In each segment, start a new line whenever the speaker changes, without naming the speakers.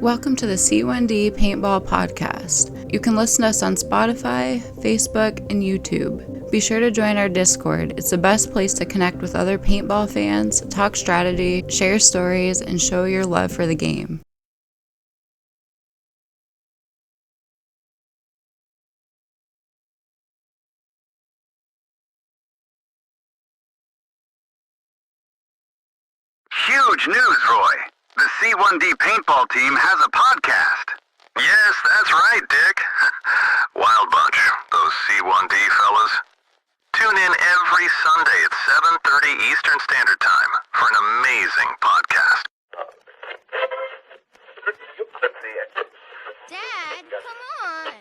Welcome to the C1D Paintball Podcast. You can listen to us on Spotify, Facebook, and YouTube. Be sure to join our Discord. It's the best place to connect with other paintball fans, talk strategy, share stories, and show your love for the game.
Huge news, Roy. The C1D Paintball team has a podcast. Yes, that's right, Dick. Wild bunch, those C1D fellas. Tune in every Sunday at 7:30 Eastern Standard Time for an amazing podcast.
Dad, come on!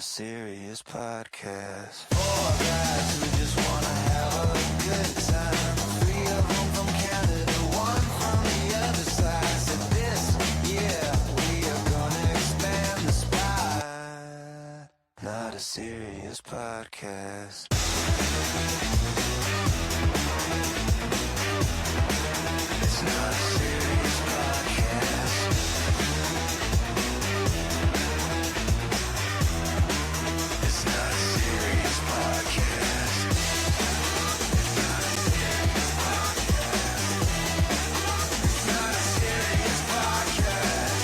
Serious podcast. Four guys who just want to have a good time. Three of them from Canada, one from the other side. Said this, yeah, we are gonna expand the spot. Not a serious podcast. It's not a serious podcast. It's not a serious podcast. It's not a serious podcast.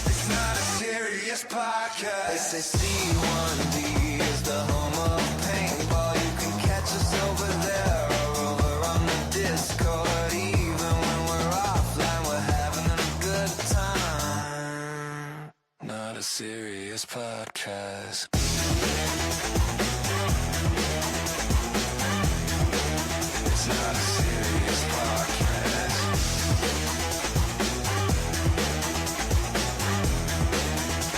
It's not a serious podcast. They say C1D is the home of paintball. You can catch us over there or over on the Discord. Even when we're offline, we're having a good time. Not a serious podcast. It's not a serious podcast.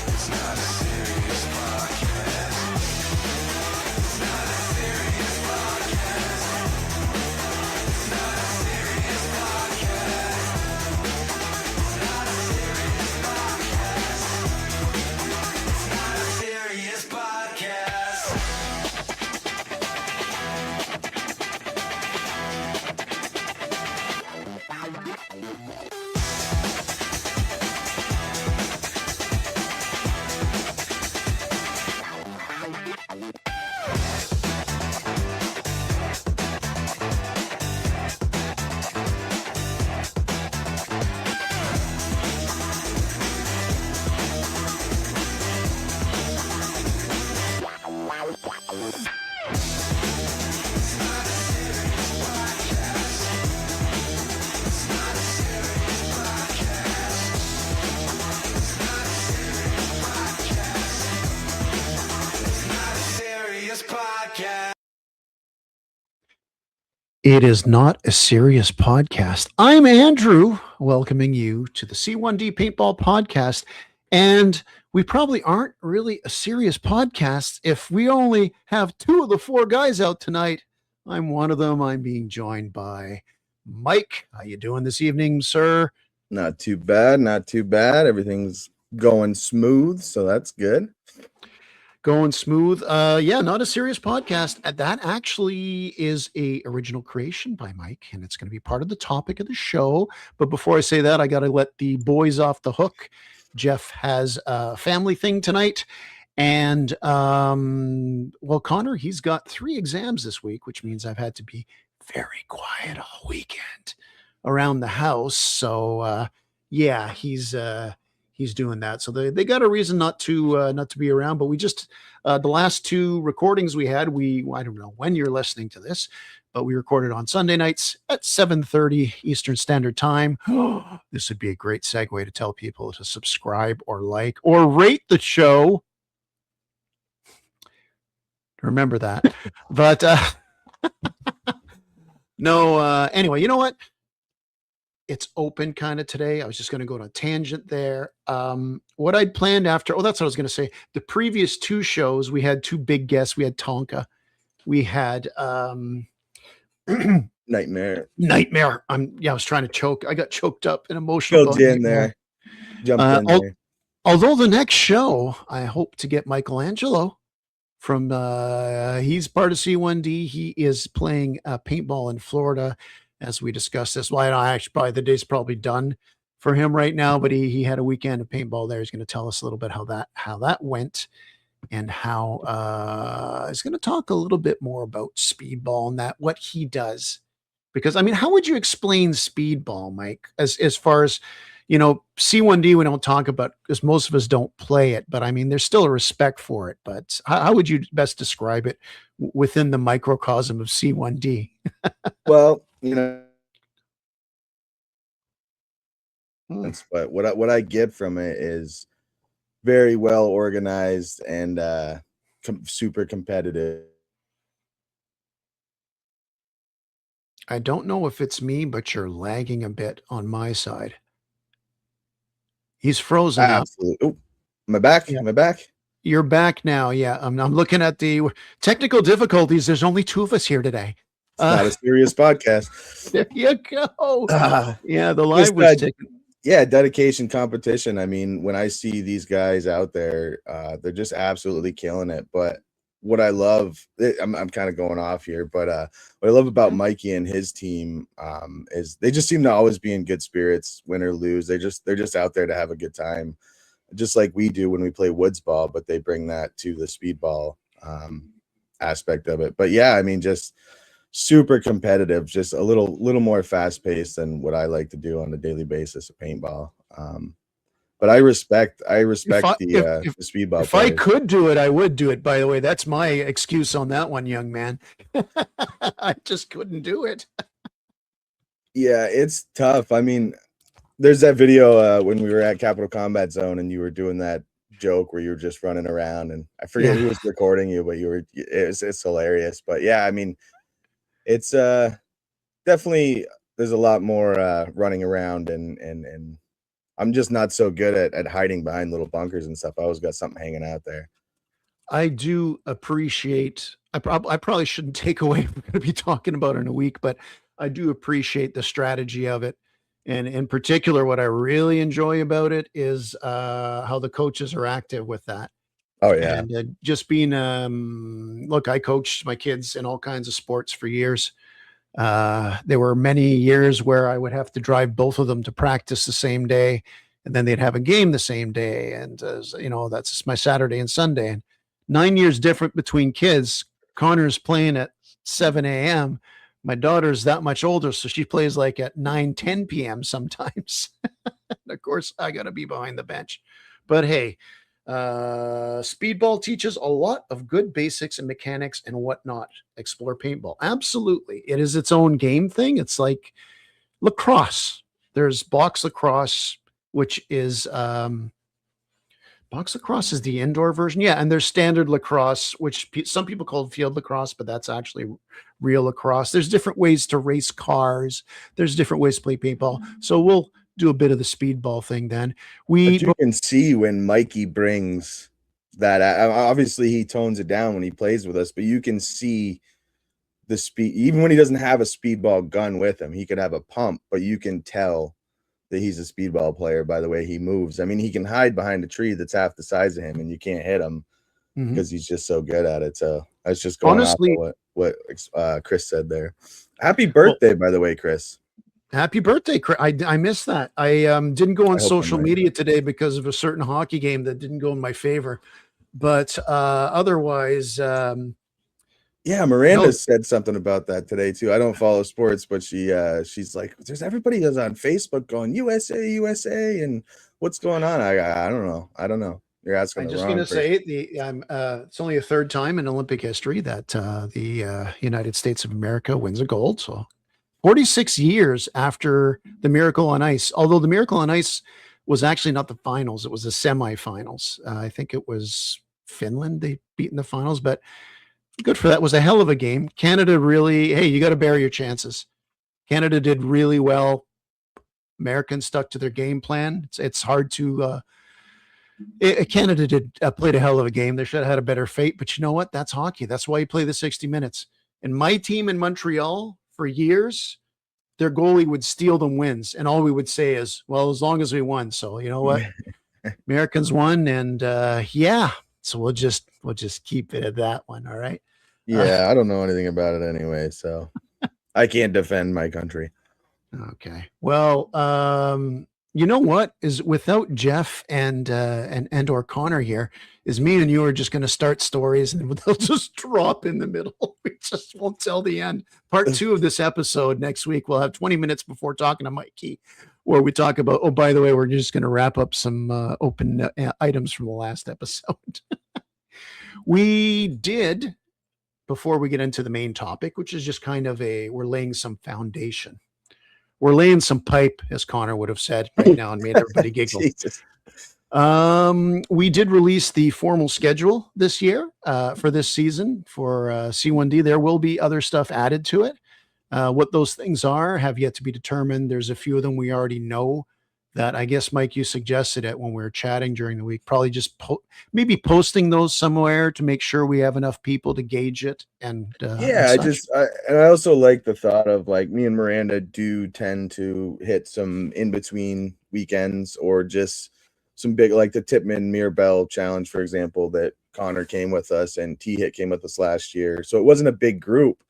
It's not a serious podcast. It's not a serious podcast. It's not a serious podcast. It's not a serious podcast. It's not a serious podcast.
It is not a serious podcast. I'm Andrew, welcoming you to the C1D Paintball Podcast. And we probably aren't really a serious podcast if we only have two of the four guys out tonight. I'm one of them. I'm being joined by Mike. How you doing this evening, sir?
Not too bad, not too bad. Everything's going smooth, so that's good.
Going smooth. Yeah, not a serious podcast. That actually is a original creation by Mike, and it's going to be part of the topic of the show. But before I say that, I got to let the boys off the hook. Jeff has a family thing tonight, and well, Connor, he's got 3 exams this week, which means I've had to be very quiet all week. around the house. So yeah, he's doing that. So they got a reason not to be around. But we just the last two recordings we had, I don't know when you're listening to this, but we recorded on Sunday nights at 7:30 Eastern Standard Time. This would be a great segue to tell people to subscribe or like or rate the show. Remember that. But no, anyway, you know what? It's open kind of today. I was just going to go on a tangent there. What I'd planned after, that's what I was going to say. The previous two shows, we had two big guests. We had Tonka. We had
Nightmare.
I was trying to choke. I got choked up and emotional.
Filled you in there. Jumped in there.
Although the next show, I hope to get Michelangelo from, he's part of C1D. He is playing paintball in Florida as we discuss this. Well, actually, probably the day's probably done for him right now, but he had a weekend of paintball there. He's going to tell us a little bit how that went, and how he's going to talk a little bit more about speedball and what he does. Because I mean, how would you explain speedball, Mike? As far as C1D we don't talk about because most of us don't play it, but I mean, there's still a respect for it. But how would you best describe it within the microcosm of C1D?
Well, but what I get from it is very well organized and super competitive.
I don't know if it's me, but you're lagging a bit on my side. He's frozen up.
Absolutely. Oh, am I back?
Yeah.
Am I back?
You're back now. Yeah, I'm looking at the technical difficulties. There's only two of us here today.
It's not a serious podcast.
There you go. Yeah, the live was taken.
Yeah, dedication competition. I mean, when I see these guys out there, they're just absolutely killing it. But what I love, I'm kind of going off here, but what I love about Mikey and his team is they just seem to always be in good spirits, win or lose. They're just out there to have a good time, just like we do when we play woods ball. But they bring that to the speedball aspect of it. But yeah, I mean, just super competitive, just a little more fast paced than what I like to do on a daily basis of paintball. But I respect the speedball.
If I could do it, I would do it. By the way, that's my excuse on that one, young man. I just couldn't do it.
Yeah, it's tough. I mean, there's that video when we were at Capital Combat Zone and you were doing that joke where you were just running around, and I forget who was recording you, but it's hilarious. But yeah, I mean, it's definitely there's a lot more running around and I'm just not so good at hiding behind little bunkers and stuff. I always got something hanging out there.
I do appreciate, I probably shouldn't take away what we're going to be talking about in a week, but I do appreciate the strategy of it. And in particular, what I really enjoy about it is how the coaches are active with that.
Oh yeah.
And just being, look, I coached my kids in all kinds of sports for years. There were many years where I would have to drive both of them to practice the same day, and then they'd have a game the same day. And, that's my Saturday and Sunday. And 9 years different between kids. Connor's playing at 7 a.m. My daughter's that much older, so she plays like at 9-10 p.m. sometimes. And of course, I got to be behind the bench. But hey, speedball teaches a lot of good basics and mechanics and whatnot. Explore paintball. Absolutely. It is its own game thing. It's like lacrosse. There's box lacrosse, which is box lacrosse is the indoor version. Yeah. And there's standard lacrosse, which some people call field lacrosse, but that's actually real lacrosse. There's different ways to race cars. There's different ways to play paintball. So we'll do a bit of the speedball thing then.
But you can see when Mikey brings that, obviously he tones it down when he plays with us, but you can see the speed, even when he doesn't have a speedball gun with him. He could have a pump, but you can tell that he's a speedball player by the way he moves. I mean, he can hide behind a tree that's half the size of him and you can't hit him because he's just so good at it. So I was just going off of what Chris said there. Happy birthday, by the way, Chris.
Happy birthday, Chris. I missed that. I didn't go on social media today because of a certain hockey game that didn't go in my favor. But otherwise,
Yeah, Miranda
No,
said something about that today too. I don't follow sports, but she's like, "There's everybody is on Facebook going USA, USA, and what's going on?" I don't know. I don't know. You're asking
I'm
the
just going
wrong
to
person.
say it's only a third time in Olympic history that the United States of America wins a gold. So 46 years after the Miracle on Ice, although the Miracle on Ice was actually not the finals, it was the semifinals. I think it was Finland they beat in the finals, but good for that. It was a hell of a game. Canada really, hey, you got to bury your chances. Canada did really well. Americans stuck to their game plan. It's hard to Canada did played a hell of a game. They should have had a better fate, but you know what? That's hockey. That's why you play the 60 minutes. And my team in Montreal for years, their goalie would steal them wins, and all we would say is, "Well, as long as we won." So you know what? Americans won, and yeah. So we'll just keep it at that one. All right. Uh,
Yeah, I don't know anything about it anyway, so I can't defend my country.
okay. Well, you know what is without Jeff and or Connor here is me and you are just going to start stories and they'll just drop in the middle. We just won't tell the end. Part 2 of this episode next week. We'll have 20 minutes before talking to Mikey, where we talk about. Oh, by the way, we're just going to wrap up some open items from the last episode. We did before we get into the main topic, which is just kind of we're laying some foundation. We're laying some pipe, as Connor would have said right now and made everybody giggle.
Jesus.
We did release the formal schedule this year for this season for C1D. There will be other stuff added to it. What those things are have yet to be determined. There's a few of them we already know that I guess, Mike, you suggested it when we were chatting during the week. Probably just maybe posting those somewhere to make sure we have enough people to gauge it. And
Yeah, I also like the thought of like me and Miranda do tend to hit some in between weekends or just some big like the Tippmann Mirabel challenge, for example, that Connor came with us and T Hit came with us last year. So it wasn't a big group,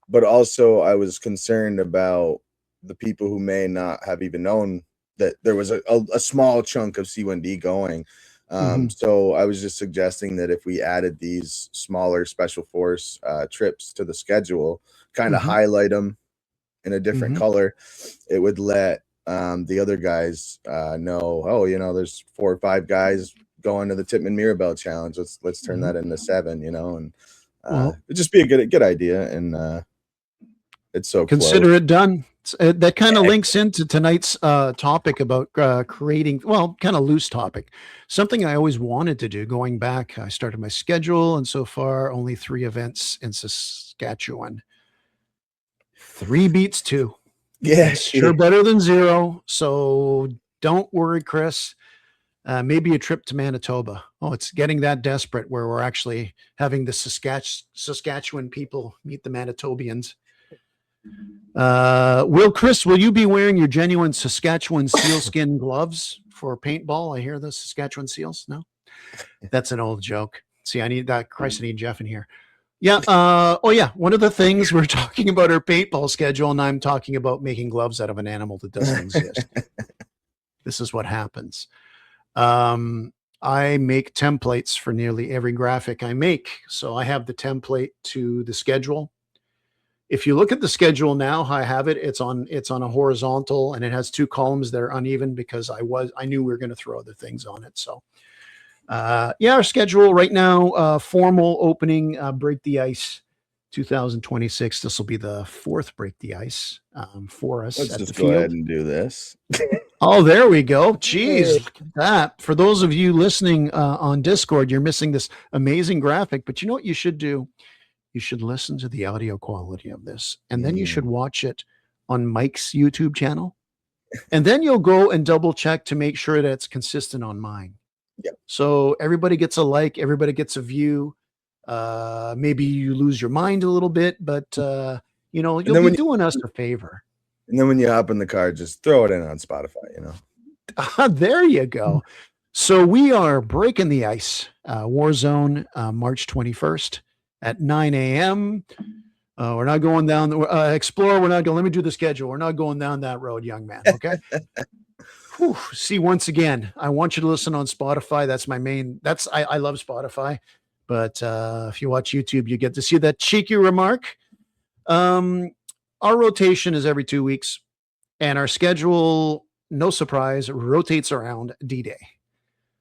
but also I was concerned about the people who may not have even known that there was a small chunk of C1D going. So I was just suggesting that if we added these smaller special force trips to the schedule, kind of highlight them in a different color, it would let the other guys know, oh, you know, there's 4 or 5 guys going to the Tippmann Mirabel challenge. Let's turn that into 7, you know, and it'd just be a good idea. And it's so
consider
close.
it done. That kind of links into tonight's topic about creating, well, kind of loose topic. Something I always wanted to do going back. I started my schedule, and so far, only 3 events in Saskatchewan. 3 beats 2.
Yeah,
It's sure better than 0. So don't worry, Chris. Maybe a trip to Manitoba. Oh, it's getting that desperate where we're actually having the Saskatchewan people meet the Manitobians. Will you be wearing your genuine Saskatchewan sealskin gloves for paintball? I hear the Saskatchewan Seals. No, that's an old joke. See, I need that. Christ, I need Jeff in here. Yeah. Oh, yeah. One of the things we're talking about our paintball schedule, and I'm talking about making gloves out of an animal that doesn't exist. This is what happens. I make templates for nearly every graphic I make. So I have the template to the schedule. If you look at the schedule now, how I have it, it's on a horizontal and it has 2 columns that are uneven because I knew we were going to throw other things on it. So yeah, our schedule right now, formal opening, Break the Ice 2026. This will be the 4th Break the Ice for us.
Let's
at
just
the
go
field.
ahead and do this.
Oh, there we go. Jeez, look at that. For those of you listening on Discord, you're missing this amazing graphic, but you know what you should do? You should listen to the audio quality of this, and then you should watch it on Mike's YouTube channel. And then you'll go and double check to make sure that it's consistent on mine.
Yep.
So everybody gets a like, everybody gets a view. Maybe you lose your mind a little bit, but you know, you'll be doing us a favor.
And then when you hop in the car, just throw it in on Spotify, you know.
There you go. So we are breaking the ice. Warzone, March 21st at 9 a.m. We're not going down the Explorer. We're not going. Let me do the schedule. We're not going down that road, young man. Okay. Whew. See, once again, I want you to listen on Spotify. That's my main. I love Spotify, But if you watch YouTube, you get to see that cheeky remark. Our rotation is every 2 weeks, and our schedule, no surprise, rotates around D-Day.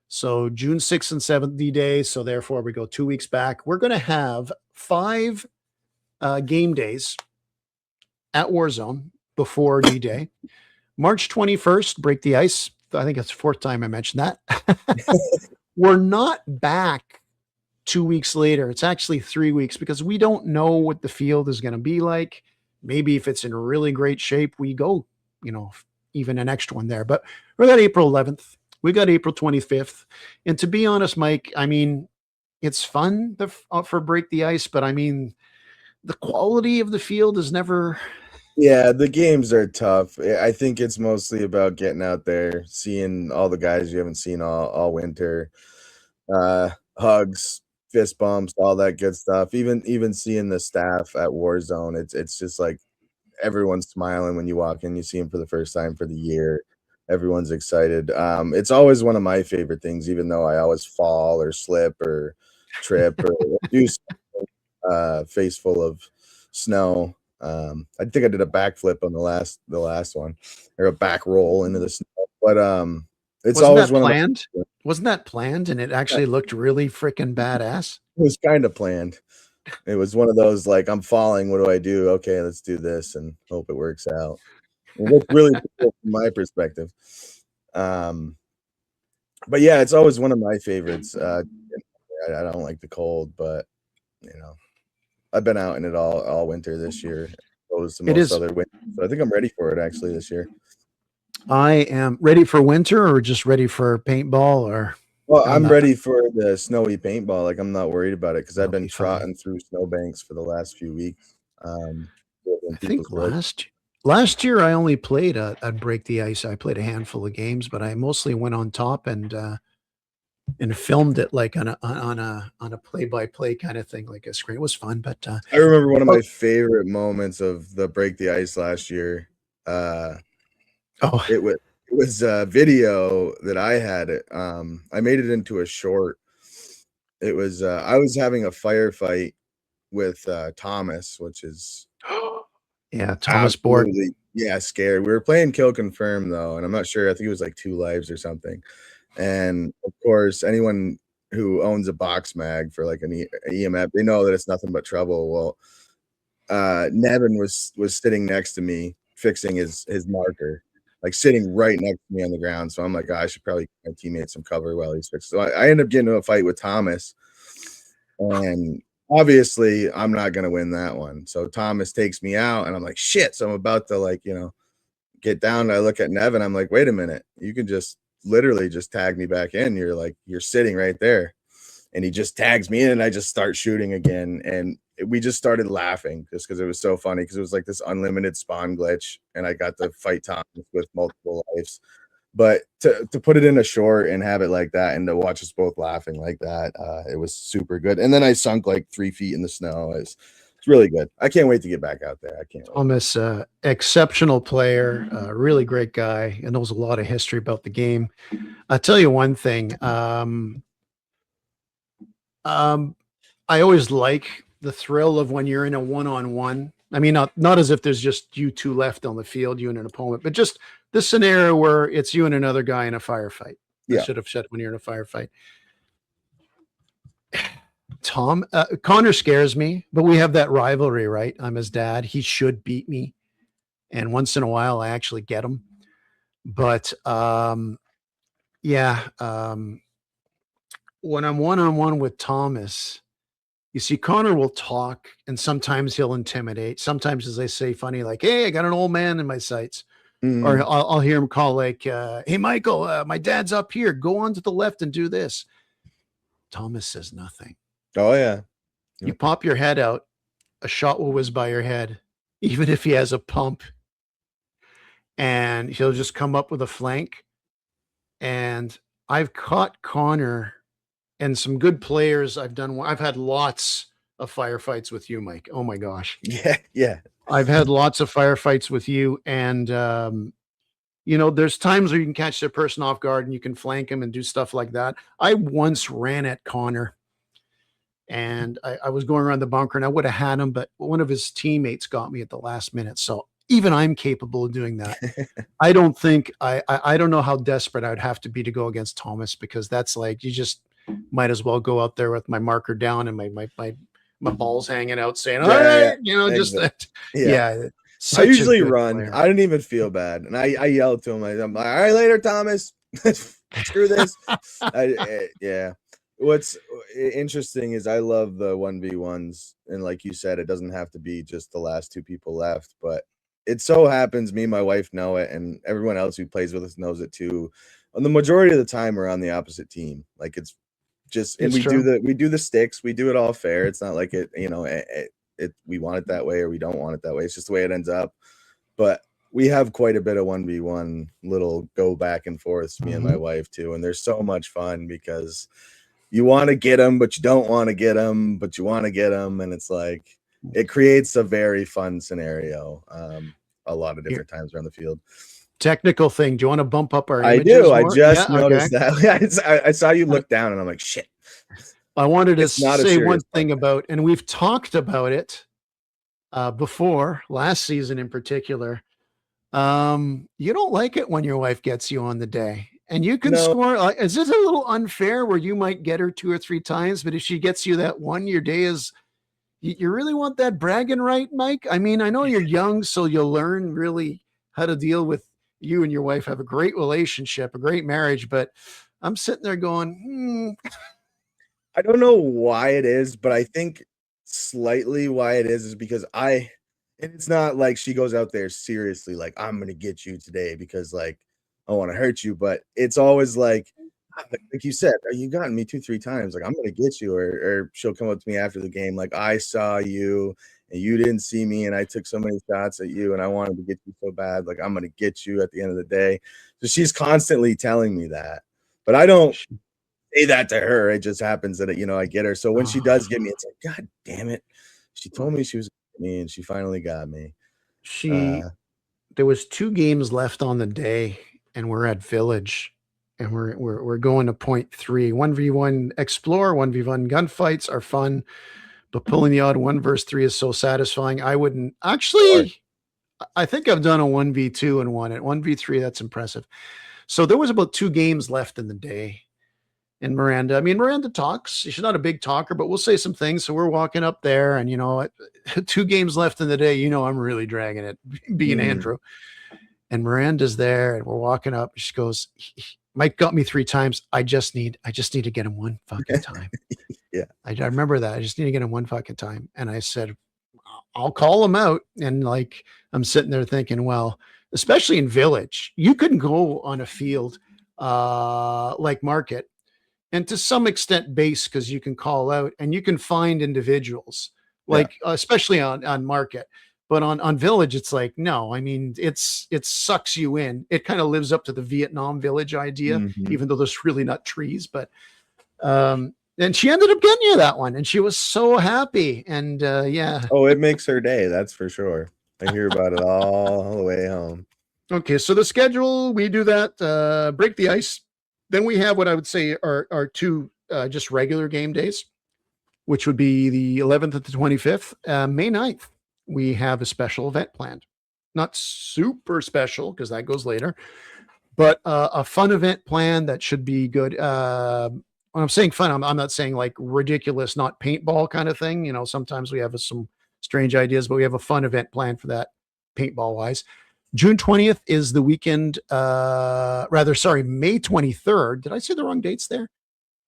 So June 6th and 7th D-Day. So therefore, we go 2 weeks back. We're going to have 5 game days at Warzone before D-Day. March 21st, break the ice. I think it's the 4th time I mentioned that. We're not back 2 weeks later. It's actually 3 weeks because we don't know what the field is going to be like. Maybe if it's in really great shape, we go, even an extra one there. But we got April 11th. We got April 25th. And to be honest, Mike, I mean, it's fun for Break the Ice, but I mean, the quality of the field is never.
Yeah, the games are tough. I think it's mostly about getting out there, seeing all the guys you haven't seen all winter, hugs, fist bumps, all that good stuff. Even seeing the staff at Warzone, it's just like everyone's smiling when you walk in. You see them for the first time for the year. Everyone's excited. It's always one of my favorite things, even though I always fall or slip or trip or do face full of snow. I think I did a backflip on the last one, or a back roll into the snow. But it's
Wasn't
always
that
one
planned?
of my.
Wasn't that planned? And it actually looked really freaking badass.
It was kind of planned. It was one of those like, I'm falling. What do I do? Okay, let's do this and hope it works out. It looked really cool from my perspective. But yeah, it's always one of my favorites. I don't like the cold, but I've been out in it all winter this year, opposed to most other winters. So I think I'm ready for it actually this year.
I am ready for winter, or just ready for paintball, or.
Well, I'm ready for the snowy paintball. Like, I'm not worried about it because I've been trotting through snowbanks for the last few weeks.
I think last year I only played at Break the Ice. I played a handful of games, but I mostly went on top and filmed it like on a play-by-play kind of thing, like a screen. It was fun, but
I remember one of my favorite moments of the Break the Ice last year. It was a video that I had. I made it into a short. It was I was having a firefight with Thomas, which is
Thomas Borg.
Scared. We were playing Kill Confirm though, and I'm not sure. I think it was like 2 lives or something. And of course, anyone who owns a box mag for like an EMF, they know that it's nothing but trouble. Well, Nevin was sitting next to me fixing his marker, like sitting right next to me on the ground. So I'm like, I should probably give my teammate some cover while he's fixing. So I ended up getting into a fight with Thomas, and obviously I'm not going to win that one. So Thomas takes me out, and I'm like, shit. So I'm about to get down. And I look at Nevin. I'm like, wait a minute. You can just literally just tag me back in. You're sitting right there. And he just tags me in, and I just start shooting again. And we just started laughing just because it was so funny, because it was like this unlimited spawn glitch, and I got to fight Thomas with multiple lives. But to put it in a short and have it like that, and to watch us both laughing like that, it was super good. And then I sunk like 3 feet in the snow. It's really good. I can't wait to get back out there. I can't wait.
Thomas, exceptional player, really great guy, and knows a lot of history about the game. I'll tell you one thing. I always like the thrill of when you're in a one-on-one. I mean, not as if there's just you two left on the field, you and an opponent, but just this scenario where it's you and another guy in a firefight. I should have said when you're in a firefight. Connor scares me, but we have that rivalry, right? I'm his dad. He should beat me. And once in a while, I actually get him. But when I'm one-on-one with Thomas, you see, Connor will talk, and sometimes he'll intimidate. Sometimes, as they say, funny, like, hey, I got an old man in my sights. Or I'll hear him call like, hey, Michael, my dad's up here. Go on to the left and do this. Thomas says nothing.
Oh, yeah.
You pop your head out, a shot will whiz by your head, even if he has a pump. And he'll just come up with a flank. And I've caught Connor and some good players. I've had lots of firefights with you, Mike. Oh my gosh.
Yeah.
I've had lots of firefights with you. And, there's times where you can catch the person off guard and you can flank him and do stuff like that. I once ran at Connor, and I was going around the bunker, and I would have had him, but one of his teammates got me at the last minute. So even I'm capable of doing that. I don't think I don't know how desperate I'd have to be to go against Thomas, because that's like, you just might as well go out there with my marker down and my balls hanging out saying, all
Yeah,
right, just
exactly.
that.
Yeah.
Yeah.
I
Such a
usually
good
run.
player.
I didn't even feel bad, and I yelled to him. I'm like, "All right, later, Thomas. Screw this." Yeah. What's interesting is I love the 1v1s, and like you said, it doesn't have to be just the last two people left, but it so happens me and my wife know it, and everyone else who plays with us knows it too. And the majority of the time, we're on the opposite team. Like, it's just, and
It's
we do
true.
the sticks. We do it all fair. It's not like it we want it that way or we don't want it that way. It's just the way it ends up. But we have quite a bit of 1v1 little go back and forth, me and my wife too, and they're so much fun because you want to get them, but you don't want to get them, but you want to get them, and it's like it creates a very fun scenario a lot of
Here,
different times around the field.
technical thing. Do you want to bump up our
I
images
do. I
more? Yeah.
just
Okay.
noticed that. I saw you look down, and I'm like, shit.
I wanted to
It's not a
say one
serious
thing
podcast.
about, and we've talked about it before, last season in particular. You don't like it when your wife gets you on the day, and you can
No,
score. Like, is this a little unfair where you might get her 2 or 3 times, but if she gets you that one, your day is. You really want that bragging right, Mike? I mean, I know you're young, so you'll learn really how to deal with. You and your wife have a great relationship, a great marriage, but I'm sitting there going,
I don't know why it is, but I think slightly why it is because and it's not like she goes out there seriously, like, I'm gonna get you today because, like, I want to hurt you, but it's always like you said, you gotten me 2, 3 times, like, I'm gonna get you, or she'll come up to me after the game, like, I saw you and you didn't see me, and I took so many shots at you, and I wanted to get you so bad, like, I'm gonna get you at the end of the day. So she's constantly telling me that, but I don't say that to her. It just happens that, I get her. So when she
oh,
does get me, it's like, God damn it. She told me she was gonna get me, and she finally got me.
she.
Uh,
There was 2 games left on the day, and we're at Village, and we're going to point three. 1v1 explore, 1v1 gunfights are fun, but pulling the odd 1 versus 3 is so satisfying. I wouldn't
sure.
actually. I think I've done a 1v2 and won it. 1v3, that's impressive. So there was about 2 games left in the day. And Miranda, I mean, Miranda talks. She's not a big talker, but we'll say some things. So we're walking up there, and 2 games left in the day. I'm really dragging it, being
Mhm.
Andrew. And Miranda's there, and we're walking up. She goes, Mike got me 3 times. I just need to get him one fucking time.
Yeah.
I remember that. I just need to get him one fucking time. And I said, I'll call him out. And like, I'm sitting there thinking, well, especially in Village, you can go on a field like Market, and to some extent base, because you can call out and you can find individuals,
Yeah.
like especially on Market. But on Village, it's like, no, I mean, it sucks you in. It kind of lives up to the Vietnam Village idea,
Mhm.
even though there's really not trees. But and she ended up getting you that one, and she was so happy. And yeah.
Oh, it makes her day, that's for sure. I hear about it all the way home.
Okay, so the schedule, we do that, break the ice. Then we have what I would say are 2 just regular game days, which would be the 11th and the 25th. May 9th, we have a special event planned. Not super special because that goes later, but a fun event planned that should be good. When I'm saying fun, I'm not saying like ridiculous, not paintball kind of thing. Sometimes we have some strange ideas, but we have a fun event planned for that, paintball wise. June 20th is the weekend, May 23rd. Did I say the wrong dates there?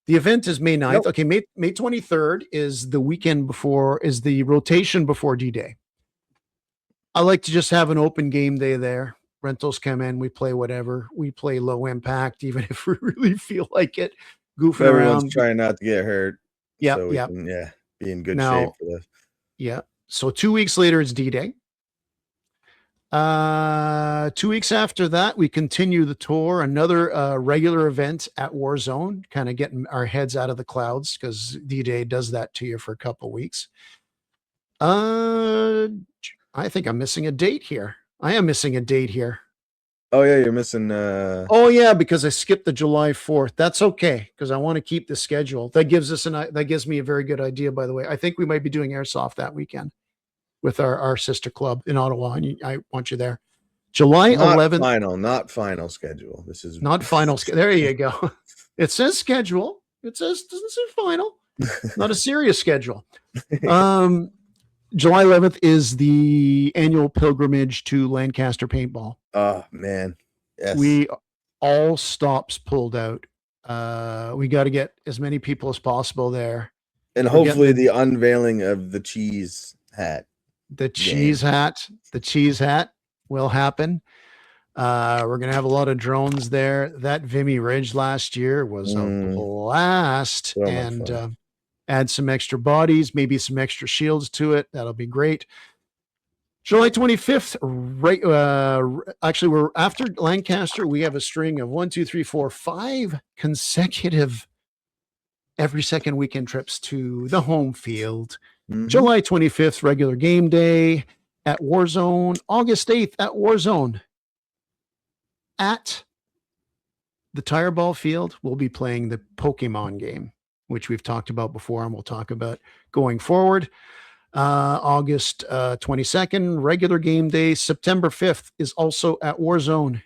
The event is May 9th.
Nope.
Okay, May 23rd is the weekend before, is the rotation before D-Day. I like to just have an open game day there. Rentals come in, we play whatever. We play low impact, even if we really feel like it, goofing
Everyone's
around.
trying not to get hurt,
Yeah,
so we
yeah.
can, be in good shape
Now,
for this.
yeah. So 2 weeks later, it's D-Day. 2 weeks after that, we continue the tour, another regular event at Warzone, kind of getting our heads out of the clouds because D-Day does that to you for a couple of weeks. I think I'm missing a date here. I am missing a date here.
Oh yeah, you're missing.
Oh yeah, because I skipped the July 4th. That's okay because I want to keep the schedule. That gives me a very good idea. By the way, I think we might be doing airsoft that weekend with our sister club in Ottawa, and I want you there. July 11th,
not final schedule. This is
not final. There you go. It says schedule. Doesn't say final. Not a serious schedule. July 11th is the annual pilgrimage to Lancaster Paintball.
Oh man, yes.
We all stops pulled out. We got to get as many people as possible there,
and hopefully the unveiling of the cheese hat.
The cheese hat will happen. We're gonna have a lot of drones there. That Vimy Ridge last year was a blast, and add some extra bodies, maybe some extra shields to it. That'll be great. July 25th, right? Actually, we're after Lancaster. We have a string of 5 consecutive every second weekend trips to the home field. July 25th, regular game day at Warzone. August 8th at Warzone. At the Tire Ball Field, we'll be playing the Pokemon game, which we've talked about before and we'll talk about going forward. August 22nd, regular game day. September 5th is also at Warzone.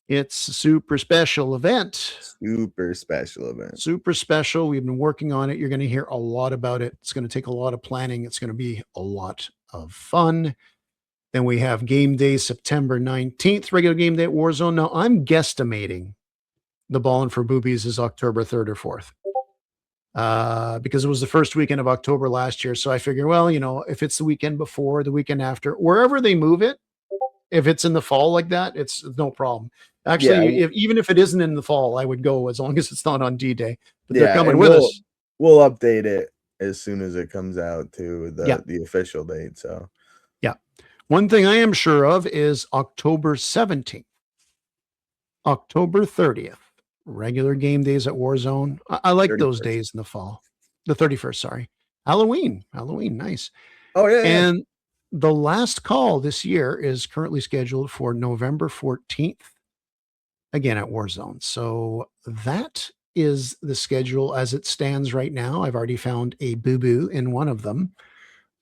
It's a super special event.
Super special. We've been working on it. You're going to hear a lot about it. It's going to take a lot of planning. It's going to be a lot of fun. Then we have game day, September 19th, regular game day at Warzone. Now, I'm guesstimating the Ballin' for Boobies is October 3rd or 4th. Because it was the first weekend of October last year. So I figure, well, if it's the weekend before, the weekend after, wherever they move it, if it's in the fall like that, it's no problem. Actually, even if it isn't in the fall, I would go as long as it's not on D-Day. But they're coming with us. We'll update it as soon as it comes out to the official date. So,
yeah. One thing I am sure of is October 17th, October 30th, regular game days at Warzone. I like 31st. Those days in the fall. The 31st, sorry. Halloween, nice.
Oh, yeah.
And the last call this year is currently scheduled for November 14th, again at Warzone. So that is the schedule as it stands right now. I've already found a boo-boo in one of them.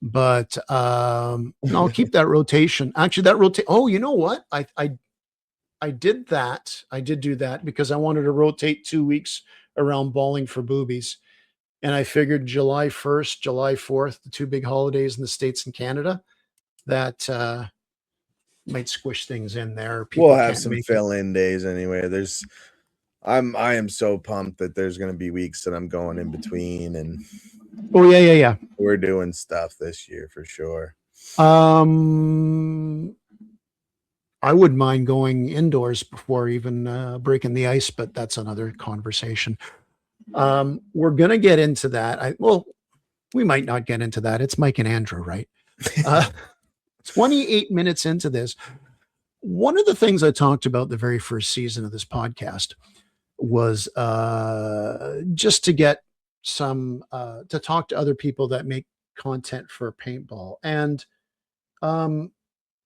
But I'll keep that rotation. Actually, oh, you know what? I did that. I did do that because I wanted to rotate 2 weeks around Balling for Boobies. And I figured July 1st, July 4th, the two big holidays in the States and Canada, that might squish things in there.
We'll have some fill-in days anyway. I am so pumped that there's going to be weeks that I'm going in between, and
yeah.
We're doing stuff this year for sure.
I wouldn't mind going indoors before even breaking the ice, but that's another conversation. We're going to get into that. We might not get into that. It's Mike and Andrew, right? 28 minutes into this. One of the things I talked about the very first season of this podcast was just to get some, to talk to other people that make content for paintball. And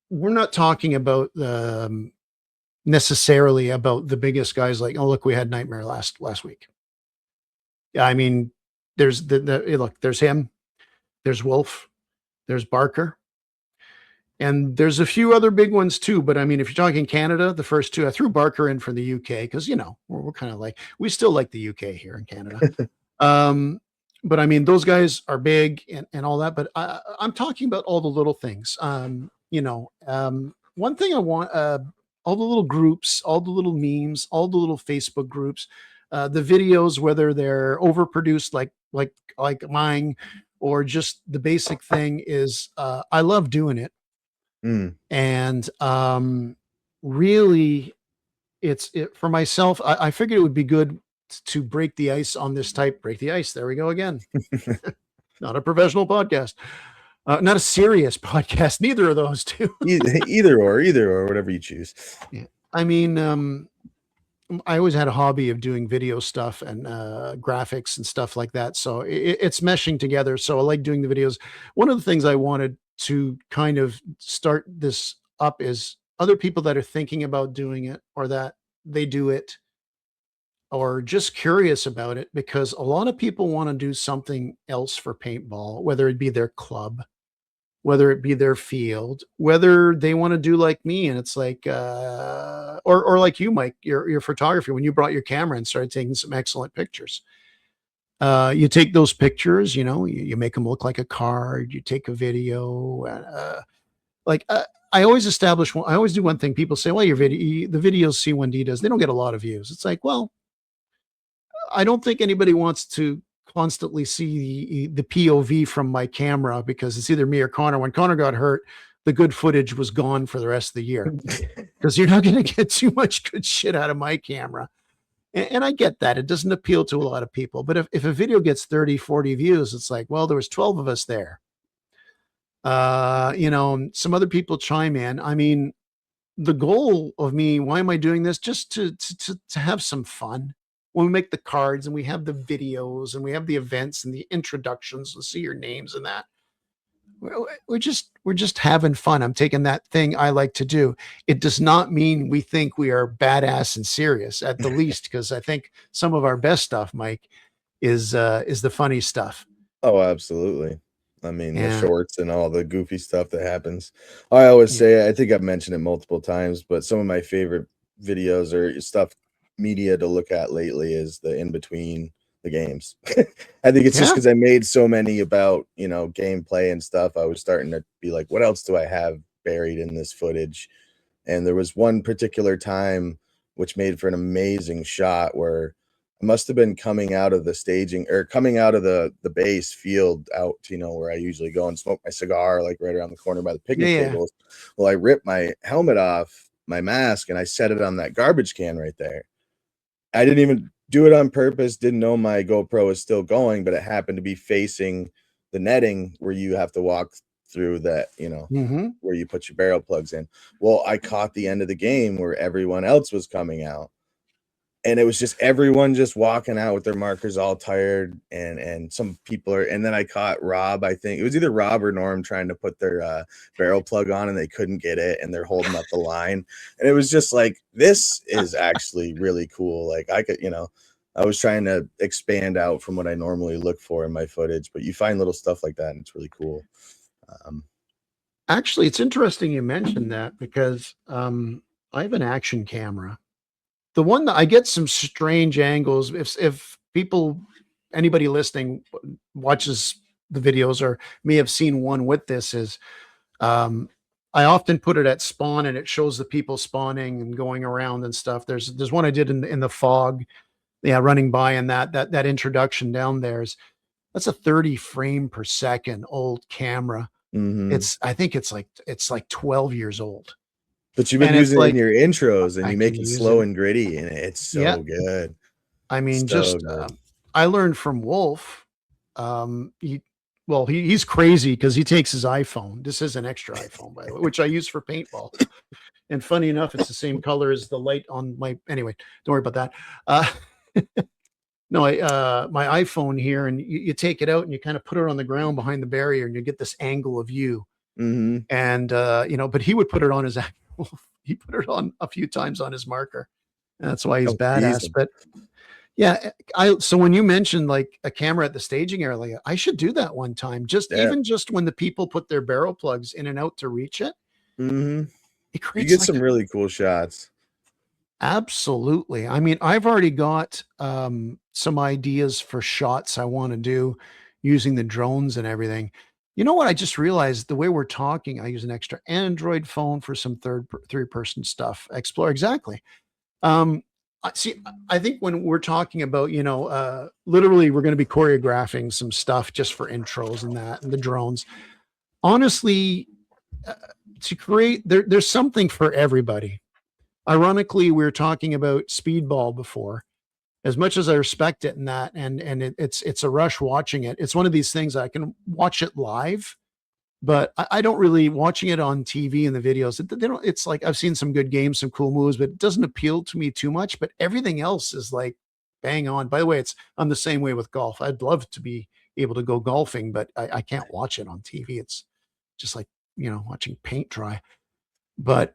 we're not talking about necessarily about the biggest guys like, oh, look, we had Nightmare last week. Yeah, I mean, there's there's him, there's Wolf, there's Barker, and there's a few other big ones too. But I mean, if you're talking Canada, the first two, I threw Barker in for the UK because we're kind of like, we still like the UK here in Canada. But I mean, those guys are big and all that. But I'm talking about all the little things. One thing I want, all the little groups, all the little memes, all the little Facebook groups, the videos, whether they're overproduced like mine, or just the basic thing is, I love doing it. And really, it's for myself. I figured it would be good to break the ice on this type. Break the ice. There we go again. Not a professional podcast. Not a serious podcast. Neither of those two.
either or, whatever you choose.
Yeah. I mean, I always had a hobby of doing video stuff and graphics and stuff like that. So it's meshing together. So I like doing the videos. One of the things I wanted to kind of start this up is other people that are thinking about doing it, or that they do it, or just curious about it, because a lot of people want to do something else for paintball, whether it be their club, whether it be their field, whether they want to do like me. And it's like, or like you, Mike, your photography, when you brought your camera and started taking some excellent pictures. You take those pictures, you make them look like a card, you take a video, like, I always I always do one thing. People say, well, the videos C1D does, they don't get a lot of views. It's like, well, I don't think anybody wants to constantly see the POV from my camera, because it's either me or Connor. When Connor got hurt, the good footage was gone for the rest of the year, because you're not going to get too much good shit out of my camera. And I get that. It doesn't appeal to a lot of people. But if a video gets 30, 40 views, it's like, well, there was 12 of us there. Some other people chime in. I mean, the goal of me, why am I doing this? Just to have some fun. When we make the cards and we have the videos and we have the events and the introductions and see your names and that, we're just having fun. I'm taking that thing I like to do. It does not mean we think we are badass and serious, at the least, because I think some of our best stuff, Mike, is the funny stuff.
Oh, absolutely. I mean, the
Yeah.
shorts and all the goofy stuff that happens. I always say, I think I've mentioned it multiple times, but some of my favorite videos or stuff, media to look at lately, is the in between the games. I think it's just
Yeah.
because I made so many about, gameplay and stuff. I was starting to be like, what else do I have buried in this footage? And there was one particular time which made for an amazing shot where I must have been coming out of the staging, or coming out of the base field out, where I usually go and smoke my cigar, like right around the corner by the picnic
Yeah.
tables. Well, I ripped my helmet off, my mask, and I set it on that garbage can right there. I didn't even do it on purpose, didn't know my GoPro was still going, but it happened to be facing the netting where you have to walk through that,
Mm-hmm.
where you put your barrel plugs in. Well, I caught the end of the game where everyone else was coming out. And it was just everyone just walking out with their markers all tired, and some people and then I caught Rob. I think it was either Rob or Norm trying to put their barrel plug on, and they couldn't get it, and they're holding up the line. And it was just like, this is actually really cool. Like, I could, I was trying to expand out from what I normally look for in my footage, but you find little stuff like that, and it's really cool.
Actually, it's interesting you mentioned that, because I have an action camera. The one that I get some strange angles. If anybody listening watches the videos or may have seen one with this, is I often put it at spawn, and it shows the people spawning and going around and stuff. There's one I did in the fog, running by, and that introduction down that's a 30 frame per second old camera.
Mhm.
I think it's like 12 years old.
But you've been
And it's
using it in
like,
your intros, and
I
you
can
make it
use
slow
it.
and gritty, and it's
Yeah.
so good.
I mean,
So
just
good.
I learned from Wolf. He's crazy because he takes his iPhone. This is an extra iPhone, by the way, which I use for paintball. And funny enough, it's the same color as the light on my. Anyway, don't worry about that. No, my iPhone here, and you take it out and you kind of put it on the ground behind the barrier, and you get this angle of you.
Mhm.
And but he would put it on his actual. He put it on a few times on his marker. And that's why he's
Oh,
badass.
decent.
But yeah, so when you mentioned like a camera at the staging area, I should do that one time.
Yeah.
Just when the people put their barrel plugs in and out to reach it,
Mhm.
it
You
creates
get
like
some really cool shots.
absolutely. I mean, I've already got some ideas for shots I want to do using the drones and everything. You know what? I just realized the way we're talking, I use an extra Android phone for some three person stuff. Explore exactly. I think when we're talking about, literally we're going to be choreographing some stuff just for intros and that, and the drones. Honestly, uh, to create, there's something for everybody. Ironically, we were talking about speedball before. As much as I respect it and that, it's a rush watching it. It's one of these things I can watch it live, but I don't really watching it on TV and the videos. They don't. It's like I've seen some good games, some cool moves, but it doesn't appeal to me too much. But everything else is like bang on. By the way, I'm the same way with golf. I'd love to be able to go golfing, but I can't watch it on TV. It's just like watching paint dry. But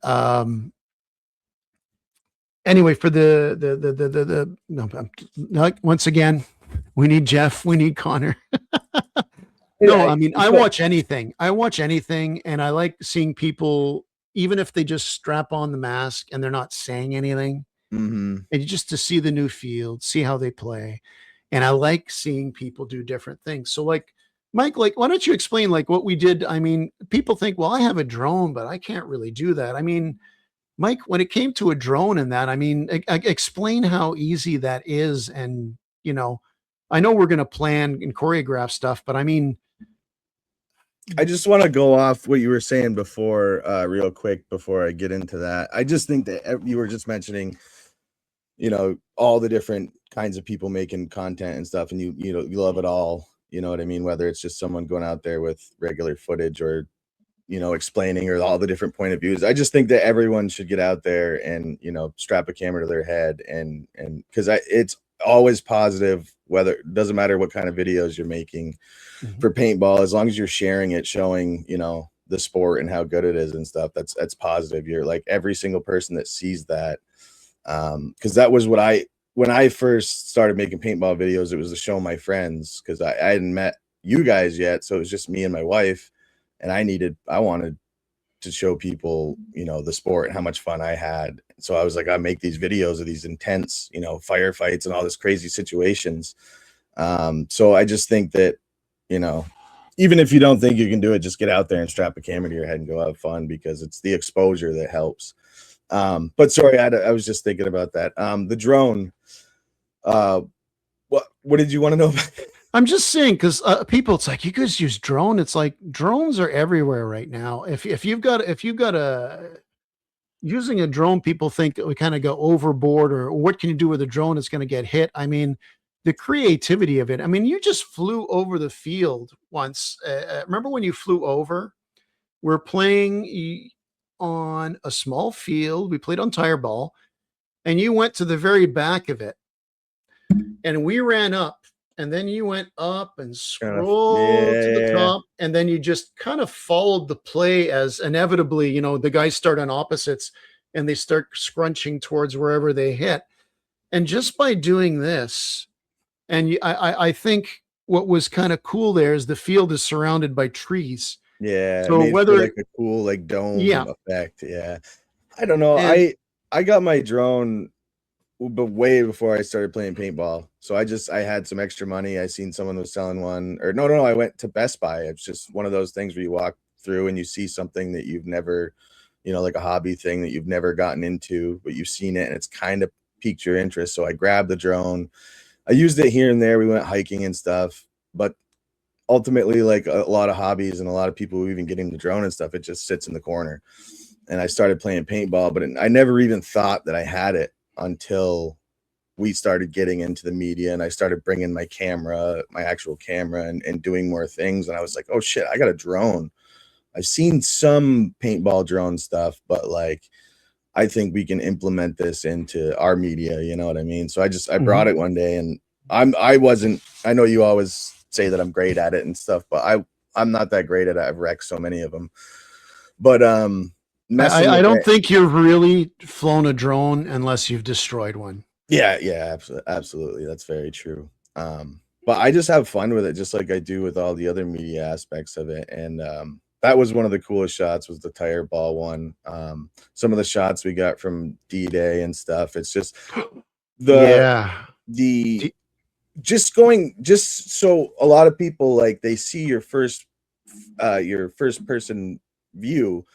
anyway, for the no, once again, we need Jeff, we need Connor. No, I mean, I watch anything. I watch anything, and I like seeing people, even if they just strap on the mask and they're not saying anything,
Mhm.
and just to see the new field, see how they play. And I like seeing people do different things. So, like, Mike, like, why don't you explain like what we did? I mean, people think, well, I have a drone, but I can't really do that. I mean, Mike, when it came to a drone and that, I mean, explain how easy that is. And, I know we're going to plan and choreograph stuff, but I mean,
I just want to go off what you were saying before, real quick before I get into that. I just think that you were just mentioning, all the different kinds of people making content and stuff, and you love it all. You know what I mean? Whether it's just someone going out there with regular footage or explaining or all the different point of views. I just think that everyone should get out there and strap a camera to their head and because it's always positive. Whether it doesn't matter what kind of videos you're making for paintball, as long as you're sharing it, showing the sport and how good it is and stuff. That's positive. You're like every single person that sees that, because that was what when I first started making paintball videos, it was to show my friends because I hadn't met you guys yet, so it was just me and my wife, and I wanted to show people the sport and how much fun I had. So I was like, I make these videos of these intense firefights and all this crazy situations. So I just think that even if you don't think you can do it, just get out there and strap a camera to your head and go have fun, because it's the exposure that helps. But sorry, I was just thinking about that. The drone. What did you want to know about?
I'm just saying, because people, it's like, you guys use drone. It's like drones are everywhere right now. If you've got a using a drone, people think that we kind of go overboard, or what can you do with a drone? It's going to get hit. I mean, the creativity of it. I mean, you just flew over the field once. Remember when you flew over? We're playing on a small field. We played on tire ball, and you went to the very back of it, and we ran up, and then you went up and scrolled to the
Yeah.
top, and then you just kind of followed the play as inevitably, the guys start on opposites and they start scrunching towards wherever they hit. And just by doing this, and I think what was kind of cool there is the field is surrounded by trees.
Yeah, it
So
made for
whether,
like a cool like
yeah,
dome effect. Yeah. I don't know.
and
I got my drone but way before I started playing paintball. So I had some extra money. I seen someone was selling one, or no, I went to Best Buy. It's just one of those things where you walk through and you see something that you've never, like a hobby thing that you've never gotten into, but you've seen it and it's kind of piqued your interest. So I grabbed the drone. I used it here and there. We went hiking and stuff, but ultimately, like a lot of hobbies and a lot of people who even getting the drone and stuff, it just sits in the corner. And I started playing paintball, but I never even thought that I had it until we started getting into the media and I started bringing my camera, my actual camera, and doing more things. And I was like, oh shit, I got a drone. I've seen some paintball drone stuff, but like, I think we can implement this into our media. You know what I mean? So I brought it one day, and I know you always say that I'm great at it and stuff, but I'm not that great at it. I've wrecked so many of them. But messing
I
with
don't
it.
think you've really flown a drone unless you've destroyed one.
Yeah, absolutely. That's very true. But I just have fun with it, just like I do with all the other media aspects of it. And that was one of the coolest shots, was the tire ball one. Some of the shots we got from D-Day and stuff. It's just the
Yeah.
the just so a lot of people, like, they see your first person view,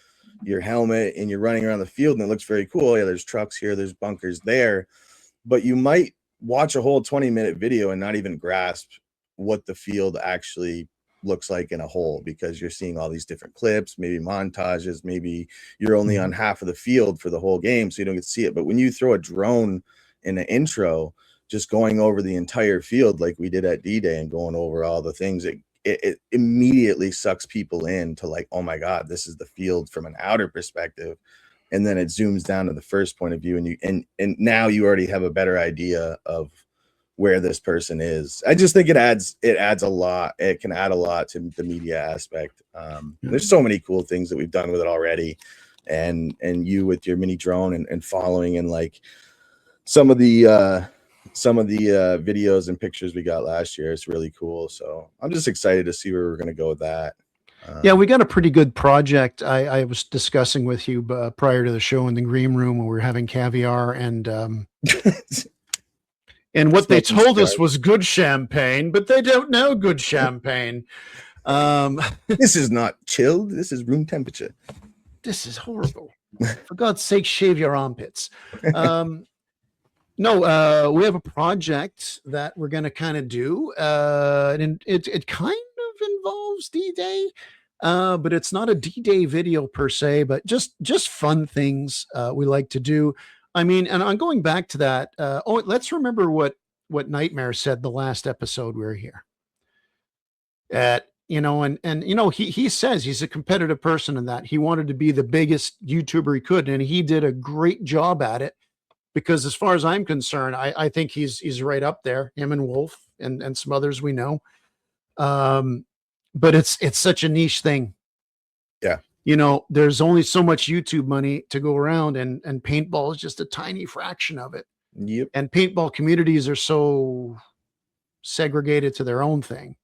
your helmet, and you're running around the field and it looks very cool. Yeah, there's trucks here, there's bunkers there, but you might watch a whole 20-minute video and not even grasp what the field actually looks like in a whole, because you're seeing all these different clips, maybe montages, maybe you're only on half of the field for the whole game, so you don't get to see it. But when you throw a drone in the intro, just going over the entire field like we did at D-Day and going over all the things, it immediately sucks people in to, like, oh my God, this is the field from an outer perspective. And then it zooms down to the first point of view, and and now you already have a better idea of where this person is. I just think it adds a lot. It can add a lot to the media aspect. There's so many cool things that we've done with it already. and you with your mini drone and following, and like some of the videos and pictures we got last year. It's really cool. So I'm just excited to see where we're going to go with that.
Yeah, we got a pretty good project. I was discussing with you prior to the show in the green room when we were having caviar, and what they told us was good champagne, but they don't know good champagne.
This is not chilled. This is room temperature.
This is horrible. For God's sake, shave your armpits. No, we have a project that we're going to kind of do. And it kind of involves D-Day, but it's not a D-Day video per se, but just fun things we like to do. I mean, and I'm going back to that. Let's remember what Nightmare said the last episode we were here. He says he's a competitive person, in that he wanted to be the biggest YouTuber he could, and he did a great job at it. Because as far as I'm concerned, I think he's right up there, him and Wolf and some others we know. But it's such a niche thing.
Yeah.
There's only so much YouTube money to go around, and paintball is just a tiny fraction of it.
Yep.
And paintball communities are so segregated to their own thing.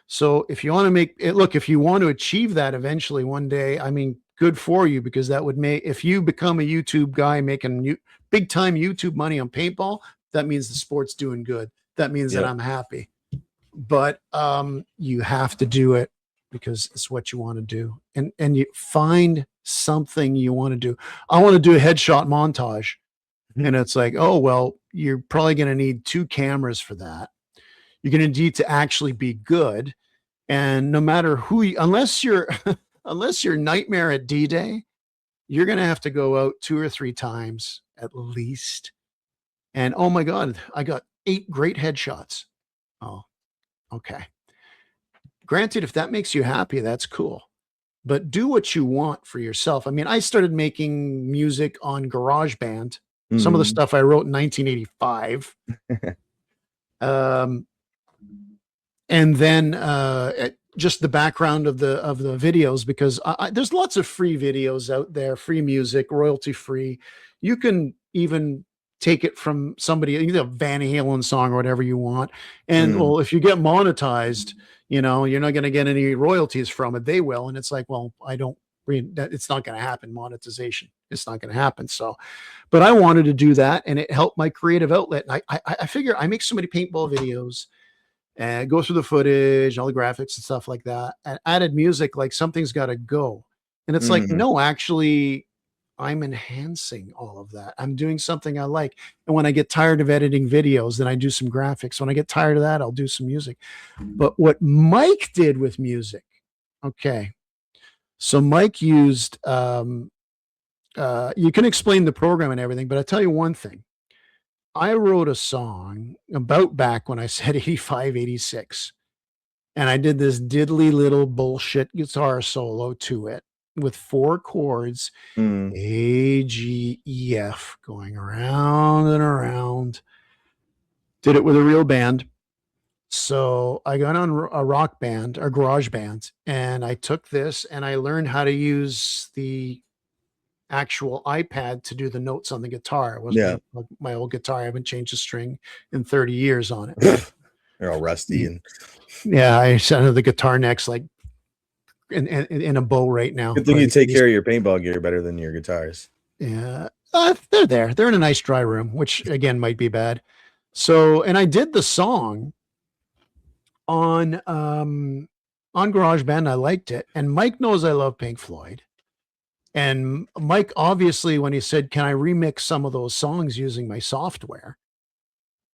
So if you want to if you want to achieve that eventually one day, I mean, good for you, because that would if you become a YouTube guy making big time YouTube money on paintball, that means the sport's doing good. That means that I'm happy. But you have to do it because it's what you want to do, and you find something you want to do. I want to do a headshot montage, and it's like, oh well, you're probably going to need 2 cameras for that. You're going to need to actually be good, and no matter unless you're Nightmare at D-Day, you're going to have to go out 2 or 3 times at least. And oh my God, I got 8 great headshots. Oh, okay. Granted, if that makes you happy, that's cool. But do what you want for yourself. I mean, I started making music on GarageBand. Some of the stuff I wrote in 1985. And then just the background of the videos, because there's lots of free videos out there, free music, royalty free. You can even take it from somebody, either a Van Halen song or whatever you want. And well, if you get monetized, you're not going to get any royalties from it. They will. And it's like, well, it's not going to happen. Monetization. It's not going to happen. So, but I wanted to do that, and it helped my creative outlet. And I figure I make so many paintball videos, and go through the footage, all the graphics and stuff like that, and added music, like something's got to go. And it's like, no, actually, I'm enhancing all of that. I'm doing something I like. And when I get tired of editing videos, then I do some graphics. When I get tired of that, I'll do some music. But what Mike did with music, okay. So Mike used, you can explain the program and everything, but I'll tell you one thing. I wrote a song about back when I said 85, 86. And I did this diddly little bullshit guitar solo to it with 4 chords, A, G, E, F, going around and around. Did it with a real band. So I got on a rock band, or garage band, and I took this and I learned how to use the actual iPad to do the notes on the guitar. It wasn't like my old guitar. I haven't changed a string in 30 years on it.
They're all rusty. And
I sent the guitar necks like in a bow right now.
Good thing you take care of your paintball gear better than your guitars.
Yeah. They're there. They're in a nice dry room, which again might be bad. So, and I did the song on GarageBand. I liked it. And Mike knows I love Pink Floyd. And Mike, obviously, when he said, can I remix some of those songs using my software?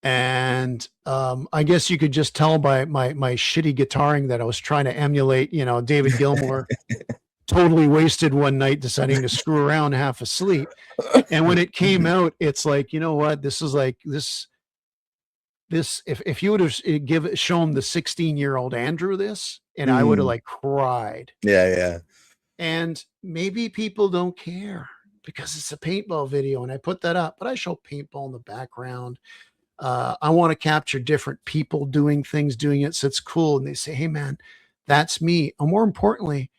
And I guess you could just tell by my shitty guitaring that I was trying to emulate, David Gilmour, totally wasted one night deciding to screw around half asleep. And when it came out, it's like, you know what? This is like this, if you would have shown the 16-year-old Andrew this, and I would have like cried.
Yeah.
And maybe people don't care because it's a paintball video and I put that up, but I show paintball in the background. I want to capture different people doing things, doing it. So it's cool. And they say, hey man, that's me. And more importantly,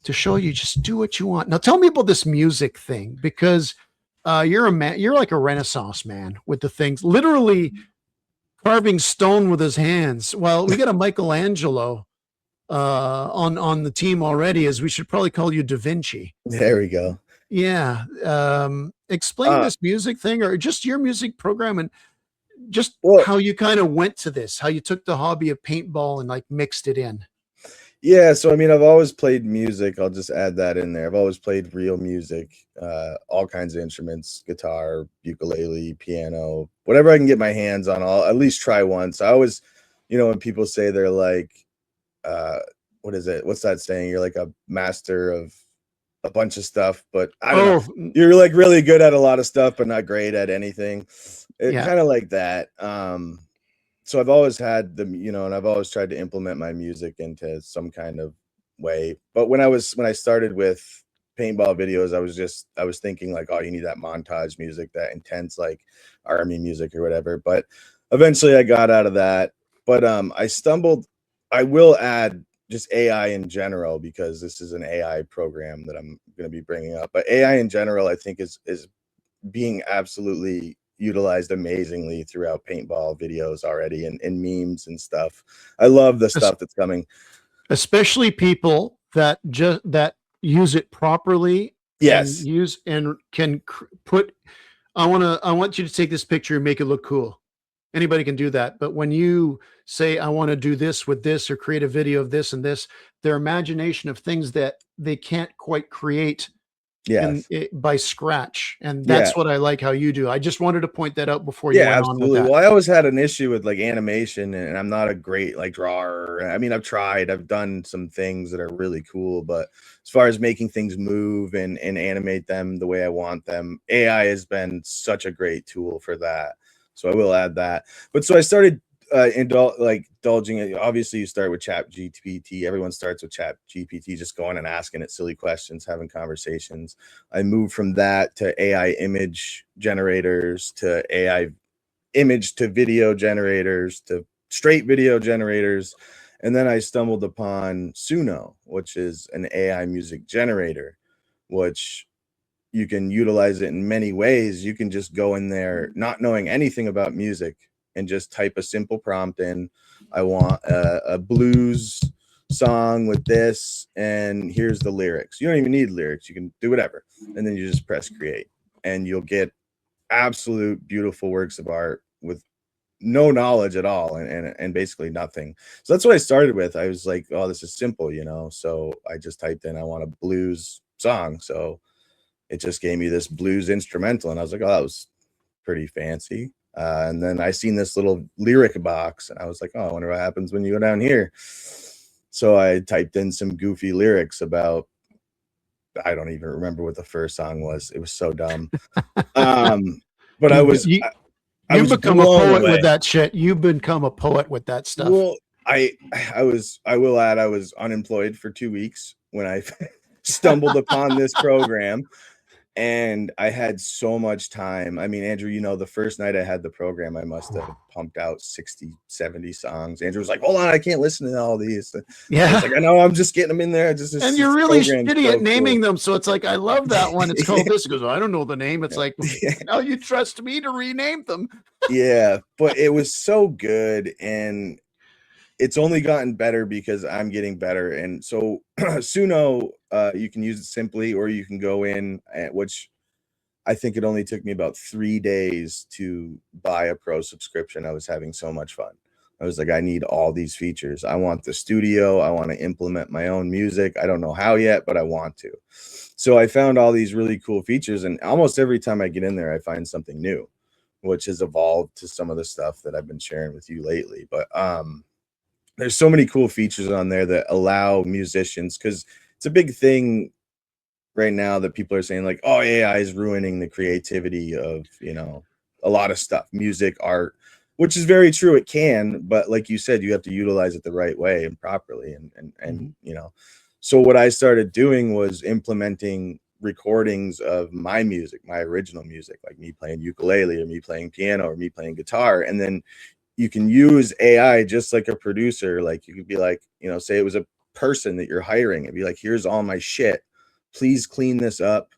to show you just do what you want. Now, tell me about this music thing, because you're a man. You're like a Renaissance man with the things, literally carving stone with his hands. Well, we got a Michelangelo on the team already, as we should probably call you Da Vinci.
There we go.
Yeah. Explain this music thing, or just your music program, and just
Well,
how you kind of went to this, how you took the hobby of paintball and like mixed it in.
yeah, so I mean, I've always played music. I'll just add that in there. I've always played real music, all kinds of instruments, guitar, ukulele, piano, whatever I can get my hands on, I'll at least try once. I always, when people say they're like, what is it? What's that saying? You're like a master of a bunch of stuff, but I don't know. You're like really good at a lot of stuff, but not great at anything.
Yeah.
Kind of like that. So I've always had and I've always tried to implement my music into some kind of way. But when I started with paintball videos, I was thinking like, oh, you need that montage music, that intense like army music or whatever. But eventually I got out of that. But I will add just AI in general, because this is an AI program that I'm going to be bringing up. But AI in general, I think is being absolutely utilized amazingly throughout paintball videos already, and memes and stuff. I love the stuff that's coming,
especially people that use it properly.
Yes.
And can put, I want you to take this picture and make it look cool. Anybody can do that. But when you say, I want to do this with this, or create a video of this and this, their imagination of things that they can't quite create by scratch. And that's what I like how you do. I just wanted to point that out before you went
absolutely.
on with that.
Well, I always had an issue with like animation, and I'm not a great like drawer. I mean, I've done some things that are really cool, but as far as making things move and animate them the way I want them, AI has been such a great tool for that. So I will add that. But so I started indulging it. Obviously, you start with Chat GPT. Everyone starts with Chat GPT, just going and asking it silly questions, having conversations. I moved from that to AI image generators, to AI image to video generators, to straight video generators. And then I stumbled upon Suno, which is an AI music generator, which you can utilize it in many ways. You can just go in there not knowing anything about music and just type a simple prompt in. I want a blues song with this, and here's the lyrics. You don't even need lyrics. You can do whatever. And then you just press create, and you'll get absolute beautiful works of art with no knowledge at all, and basically nothing. So that's what I started with. I was like, oh, this is simple, So I just typed in, I want a blues song. So it just gave me this blues instrumental, and I was like, oh, that was pretty fancy. And then I seen this little lyric box, and I was like, oh, I wonder what happens when you go down here. So I typed in some goofy lyrics about, I don't even remember what the first song was. It was so dumb. But I was
You've become a poet with that shit. You've become a poet with that stuff.
Well, I will add, I was unemployed for 2 weeks when I stumbled upon this program, and I had so much time. I mean, Andrew, the first night I had the program, I must have pumped out 60, 70 songs. Andrew was like, hold on, I can't listen to all these.
Yeah.
I was like, I know, I'm just getting them in there.
And you're really shitty at naming them. So it's like, I love that one. It's called this. He goes, I don't know the name. It's like, now you trust me to rename them.
Yeah, but it was so good, and it's only gotten better because I'm getting better. And so Suno, you can use it simply, or you can go in, which I think it only took me about 3 days to buy a pro subscription. I was having so much fun. I was like, I need all these features. I want the studio. I want to implement my own music. I don't know how yet, but I want to. So I found all these really cool features, and almost every time I get in there, I find something new, which has evolved to some of the stuff that I've been sharing with you lately. But there's so many cool features on there that allow musicians, because it's a big thing right now that people are saying like, oh, AI is ruining the creativity of, a lot of stuff, music, art, which is very true. It can, but like you said, you have to utilize it the right way and properly. And so what I started doing was implementing recordings of my music, my original music, like me playing ukulele or me playing piano or me playing guitar. And then you can use AI just like a producer. Like you could be like, say it was a person that you're hiring and be like, here's all my shit. Please clean this up,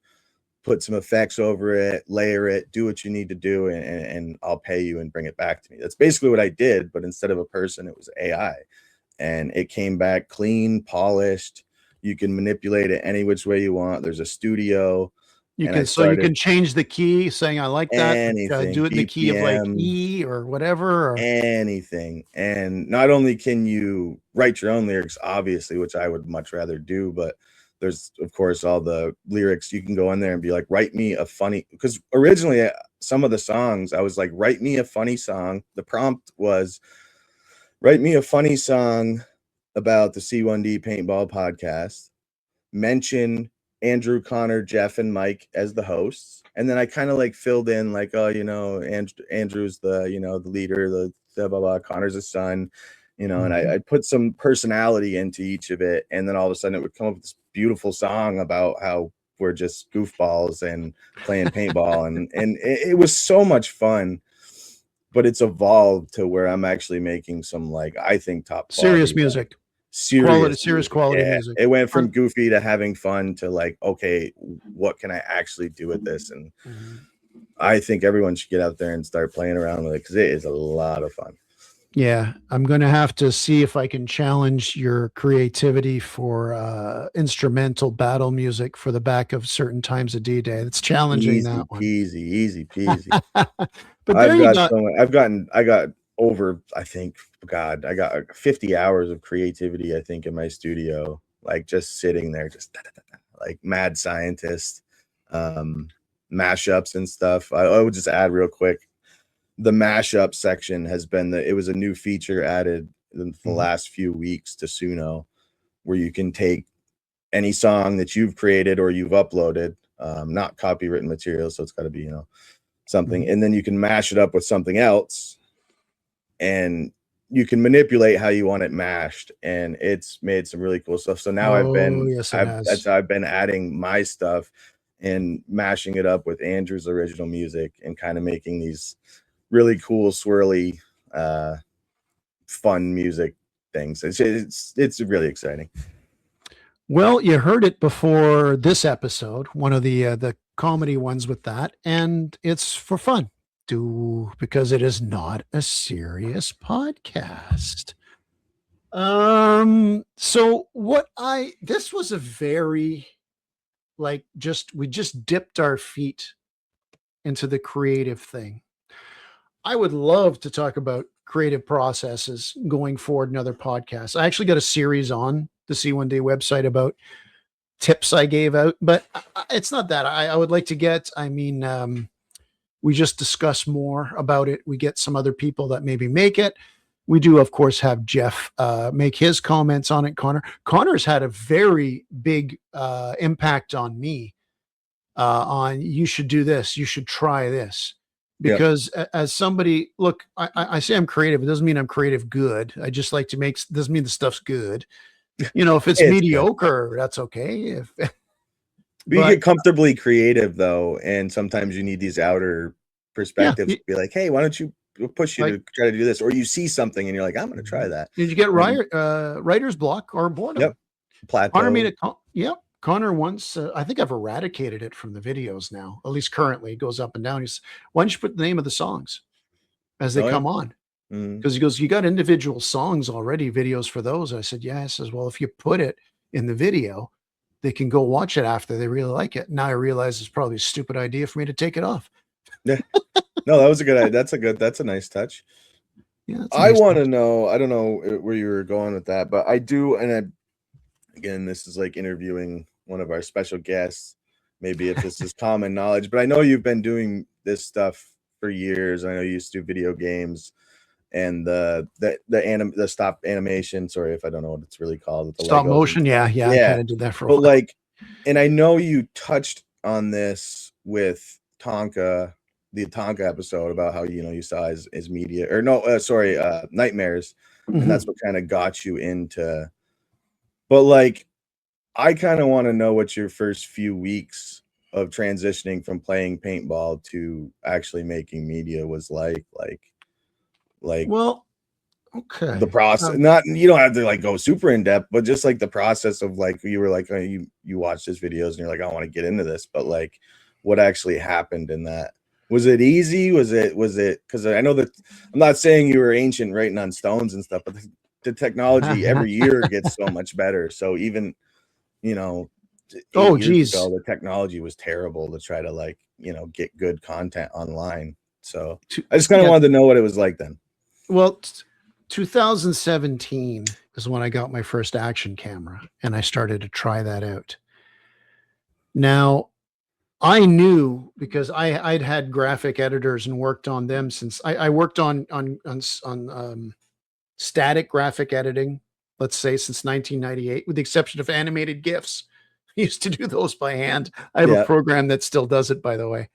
put some effects over it, layer it, do what you need to do, and I'll pay you and bring it back to me. That's basically what I did, but instead of a person, it was AI. And it came back clean, polished. You can manipulate it any which way you want. There's a studio.
You
And I
can so you can
started
change the key, saying I like that.
anything,
Do it in the key of like
BPM,
E or whatever. Or,
anything. And not only can you write your own lyrics, obviously, which I would much rather do, but there's of course all the lyrics. You can go in there and be like, write me a funny, because originally some of the songs I was like, write me a funny song. The prompt was, write me a funny song about the C1D Paintball podcast. Mention Andrew, Connor, Jeff, and Mike as the hosts. And then I kind of like filled in like, oh, you know, Andrew's the, you know, the leader, the blah, blah, blah, Connor's a son, you know, and I put some personality into each of it. And then all of a sudden it would come up with this beautiful song about how we're just goofballs and playing paintball. And it was so much fun. But it's evolved to where I'm actually making some, like, I think top
serious
quality,
music,
serious
quality
yeah.
music.
It went from goofy to having fun to like, okay, what can I actually do with this? And I think everyone should get out there and start playing around with it because it is a lot of fun.
Yeah, I'm going to have to see if I can challenge your creativity for instrumental battle music for the back of certain times of D-Day. It's challenging,
Easy
that one.
peasy, easy peasy.
But there you go.
I got over, I think, God, I got 50 hours of creativity, I think, in my studio, like just sitting there, just like mad scientist, mashups and stuff. I would just add real quick. The mashup section has been it was a new feature added in the last few weeks to Suno, where you can take any song that you've created or you've uploaded, not copywritten material, so it's got to be, you know, something, and then you can mash it up with something else, and you can manipulate how you want it mashed, and it's made some really cool stuff. So now I've been adding my stuff and mashing it up with Andrew's original music and kind of making these really cool, swirly, fun music things. It's really exciting.
Well, you heard it before this episode, one of the comedy ones with that, and it's for fun. Because it is not a serious podcast. So this was a very we just dipped our feet into the creative thing. I would love to talk about creative processes going forward in other podcasts. I actually got a series on the C1D website about tips I gave out, but it's not that. I would like to get, we just discuss more about it. We get some other people that maybe make it. We do, of course, have Jeff make his comments on it. Connor's had a very big impact on me on you should do this. You should try this. Because as somebody, look, I say I'm creative. It doesn't mean I'm creative good. I just like to doesn't mean the stuff's good. You know, if it's mediocre, good. That's okay.
But you get comfortably creative, though, and sometimes you need these outer perspectives to be like, hey, why don't you push you to try to do this? Or you see something and you're like, I'm going to try that.
Did you get writer's block or boredom?
Yep. Plateau.
Connor made it. Yep. Connor once, I think I've eradicated it from the videos now, at least currently. It goes up and down. He's, why don't you put the name of the songs as they come on? Because he goes, you got individual songs already, videos for those. I said, yeah. I says, well, if you put it in the video, they can go watch it after they really like it. Now I realize it's probably a stupid idea for me to take it off.
Yeah. No, that was a good idea. That's a nice touch.
Yeah.
I want to know, I don't know where you were going with that, but I do. And again, this is like interviewing one of our special guests, maybe if this is common knowledge, but I know you've been doing this stuff for years. I know you used to do video games and the stop animation. Sorry if I don't know what it's really called.
Stop motion. Yeah. I kind of did that for a while.
But like, and I know you touched on this with Tonka, the Tonka episode about how, you know, you saw his media or nightmares. And that's what kind of got you into, but like, I kind of want to know what your first few weeks of transitioning from playing paintball to actually making media was like.
Well, Okay.
The process, not, you don't have to like go super in depth, but just like the process of like, you were like, oh, you watch this videos and you're like, I want to get into this, but like what actually happened in that? Was it easy? Was it, because I know that I'm not saying you were ancient writing on stones and stuff, but the technology every year gets so much better. So even, you know, 8 years
geez.
ago, the technology was terrible to try to like, you know, get good content online. So I just kind of wanted to know what it was like then.
Well, 2017 is when I got my first action camera and I started to try that out. Now, I knew because I'd had graphic editors and worked on them since I worked on static graphic editing, let's say since 1998, with the exception of animated GIFs. I used to do those by hand. I have a program that still does it, by the way.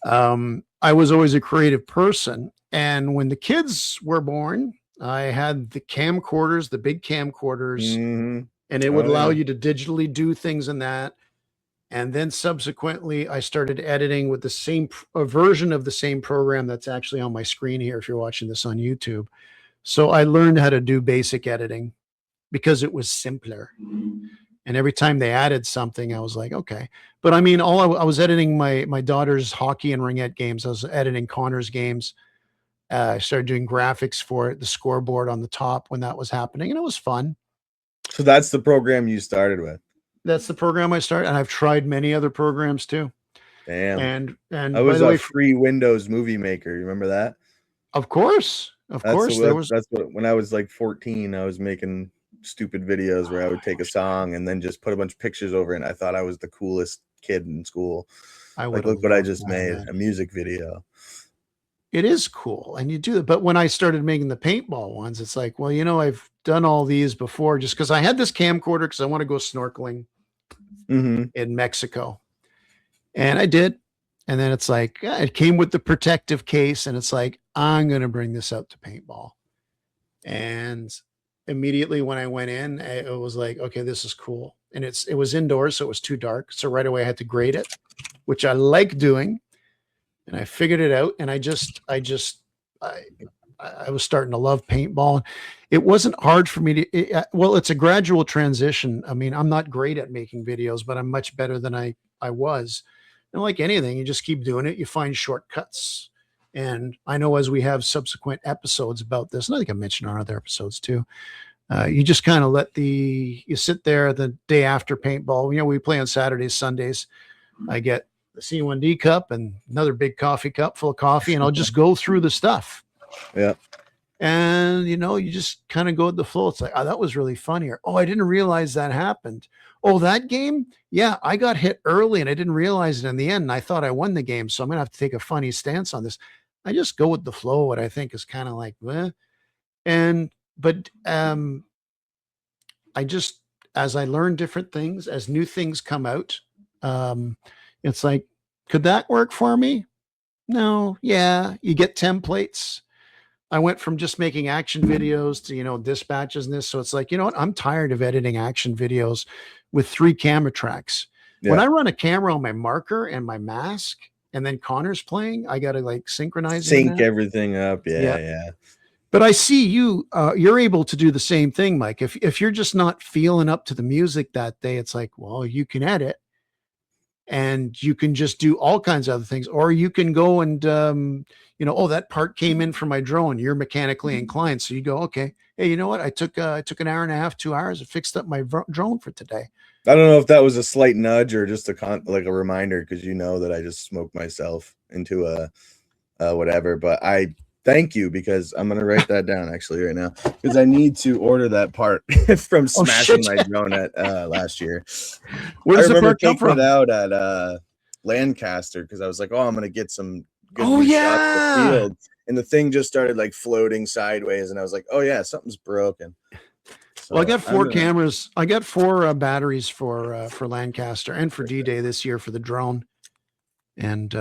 I was always a creative person. And when the kids were born, I had the camcorders, the big camcorders, and it would allow you to digitally do things in that. And then subsequently, I started editing with the same version of the same program that's actually on my screen here if you're watching this on YouTube. So I learned how to do basic editing because it was simpler. And every time they added something, I was like, okay. But I mean, I was editing my daughter's hockey and ringette games. I was editing Connor's games. I started doing graphics for it, the scoreboard on the top when that was happening, and it was fun.
So that's the program you started with.
That's the program I started, and I've tried many other programs too.
Damn.
And
I was
by the way,
free Windows Movie Maker. You remember that?
Of course,
that's what, when I was like 14, I was making stupid videos where I would take a song and then just put a bunch of pictures over it. And I thought I was the coolest kid in school. Like, look what I just made, a music video.
It is cool, and you do it. But when I started making the paintball ones, it's like, well, you know, I've done all these before just because I had this camcorder because I want to go snorkeling in Mexico. And I did. And then it's like, it came with the protective case, and it's like, I'm going to bring this out to paintball. And immediately when I went in, it was like, okay, this is cool. And it was indoors, so it was too dark. So right away I had to grade it, which I like doing. And I figured it out, and I was starting to love paintball. It wasn't hard for me to, well, it's a gradual transition. I mean, I'm not great at making videos, but I'm much better than I was. And like anything, you just keep doing it. You find shortcuts. And I know as we have subsequent episodes about this, and I think I mentioned on other episodes too, you just kind of you sit there the day after paintball. You know, we play on Saturdays, Sundays. I get the C1D cup and another big coffee cup full of coffee, and I'll just go through the stuff.
Yeah.
And, you know, you just kind of go with the flow. It's like, oh, that was really funny. Or, oh, I didn't realize that happened. Oh, that game? Yeah, I got hit early and I didn't realize it in the end. And I thought I won the game. So I'm going to have to take a funny stance on this. I just go with the flow, what I think is kind of like, but I just, as I learn different things, as new things come out, it's like, could that work for me? No. Yeah. You get templates. I went from just making action videos to, you know, dispatches and this. So it's like, you know what? I'm tired of editing action videos with 3 camera tracks. Yeah. When I run a camera on my marker and my mask and then Connor's playing, I got to like sync
everything up. Yeah.
But I see you're able to do the same thing, Mike. If you're just not feeling up to the music that day, it's like, well, you can edit. And you can just do all kinds of other things, or you can go and, you know, oh, that part came in from my drone. You're mechanically inclined. So you go, okay, hey, you know what? I took an hour and a half, 2 hours and fixed up my drone for today.
I don't know if that was a slight nudge or just like a reminder, because you know that I just smoked myself into a whatever, but I thank you, because I'm going to write that down actually right now, because I need to order that part from smashing my drone at last year.
Where does the part come from?
It out at Lancaster, because I was like, oh, I'm going to get some good shots of the field. And the thing just started like floating sideways. And I was like, oh yeah, something's broken. So
well, I got 4 cameras. I got 4 batteries for Lancaster and for D-Day this year for the drone. And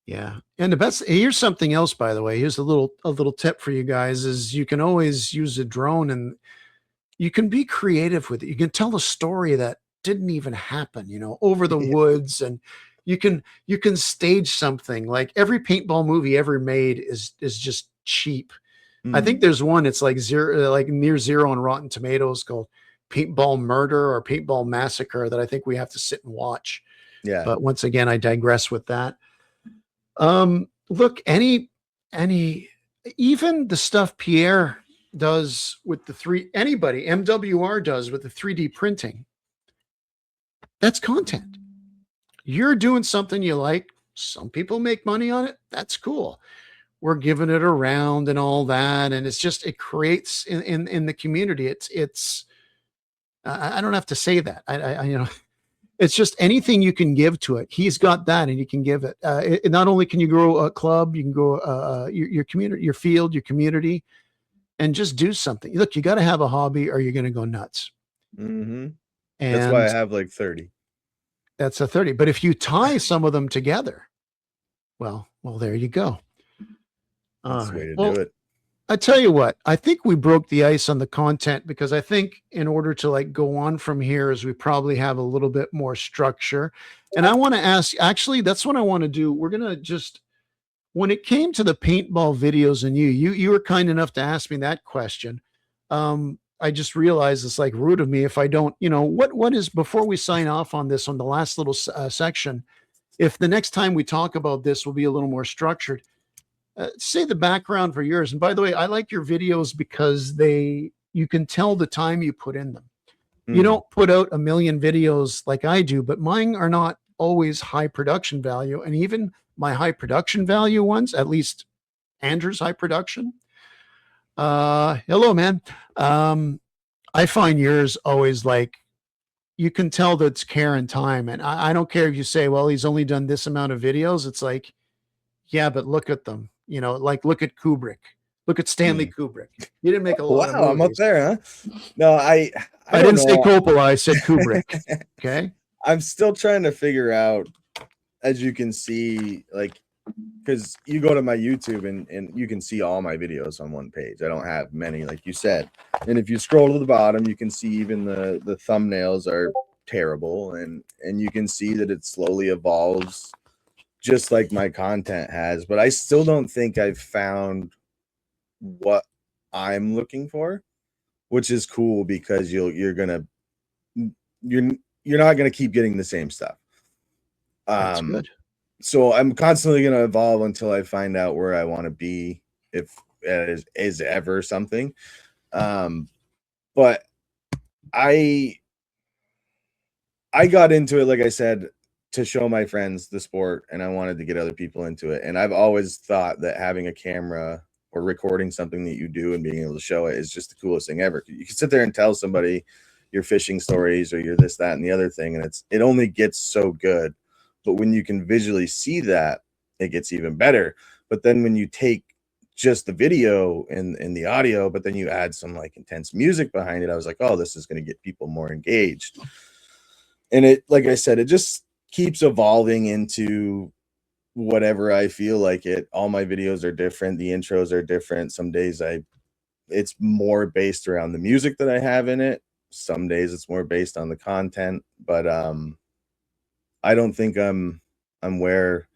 yeah. And the best, here's something else, by the way. Here's a little tip for you guys is you can always use a drone and you can be creative with it. You can tell a story that didn't even happen, you know, over the woods, and you can stage something. Like every paintball movie ever made is just cheap. I think there's one. It's like zero, like near zero on Rotten Tomatoes, called Paintball Murder or Paintball Massacre, that I think we have to sit and watch.
Yeah.
But once again, I digress with that. Look, any even the stuff Pierre does with anybody MWR does with the 3D printing, that's content. You're doing something you like. Some people make money on it. That's cool. We're giving it around and all that, and it creates in the community. It's I don't have to say that. I it's just anything you can give to it. He's got that, and you can give it. Not only can you grow a club, you can grow your community, your field, your community, and just do something. Look, you got to have a hobby, or you're going to go nuts.
Mm-hmm.
And
that's why I have like 30.
That's a 30. But if you tie some of them together, well, there you go.
That's the way to do it.
I tell you what, I think we broke the ice on the content, because I think in order to like go on from here is we probably have a little bit more structure. And I want to ask, actually, that's what I want to do. We're going to just, when it came to the paintball videos and you were kind enough to ask me that question. I just realized it's like rude of me if I don't, what is, before we sign off on this, on the last little section, if the next time we talk about this will be a little more structured, say the background for yours. And by the way, I like your videos because you can tell the time you put in them. You don't put out a million videos like I do, but mine are not always high production value. And even my high production value ones, at least Andrew's high production. Hello, man. I find yours always, like, you can tell that it's care and time. And I don't care if you say, well, he's only done this amount of videos. It's like, yeah, but look at them. Like, look at Kubrick. Look at Stanley Kubrick. You didn't make a lot of movies.
I'm up there, huh? No, I
didn't say Coppola. I said Kubrick. Okay.
I'm still trying to figure out, as you can see, like, because you go to my YouTube and you can see all my videos on one page. I don't have many, like you said. And if you scroll to the bottom, you can see even the thumbnails are terrible, and you can see that it slowly evolves, just like my content has. But I still don't think I've found what I'm looking for, which is cool, because you're not gonna keep getting the same stuff.
That's good.
So I'm constantly gonna evolve until I find out where I want to be, if it is ever something. But I got into it, like I said, to show my friends the sport, and I wanted to get other people into it. And I've always thought that having a camera or recording something that you do and being able to show it is just the coolest thing ever. You can sit there and tell somebody your fishing stories or your this, that, and the other thing, and it only gets so good. But when you can visually see that, it gets even better. But then when you take just the video and the audio, but then you add some like intense music behind it, I was like, oh, this is going to get people more engaged. And it, like I said, it just keeps evolving into whatever I feel like it. All my videos are different. The intros are different. Some days it's more based around the music that I have in it. Some days it's more based on the content, but I don't think I'm where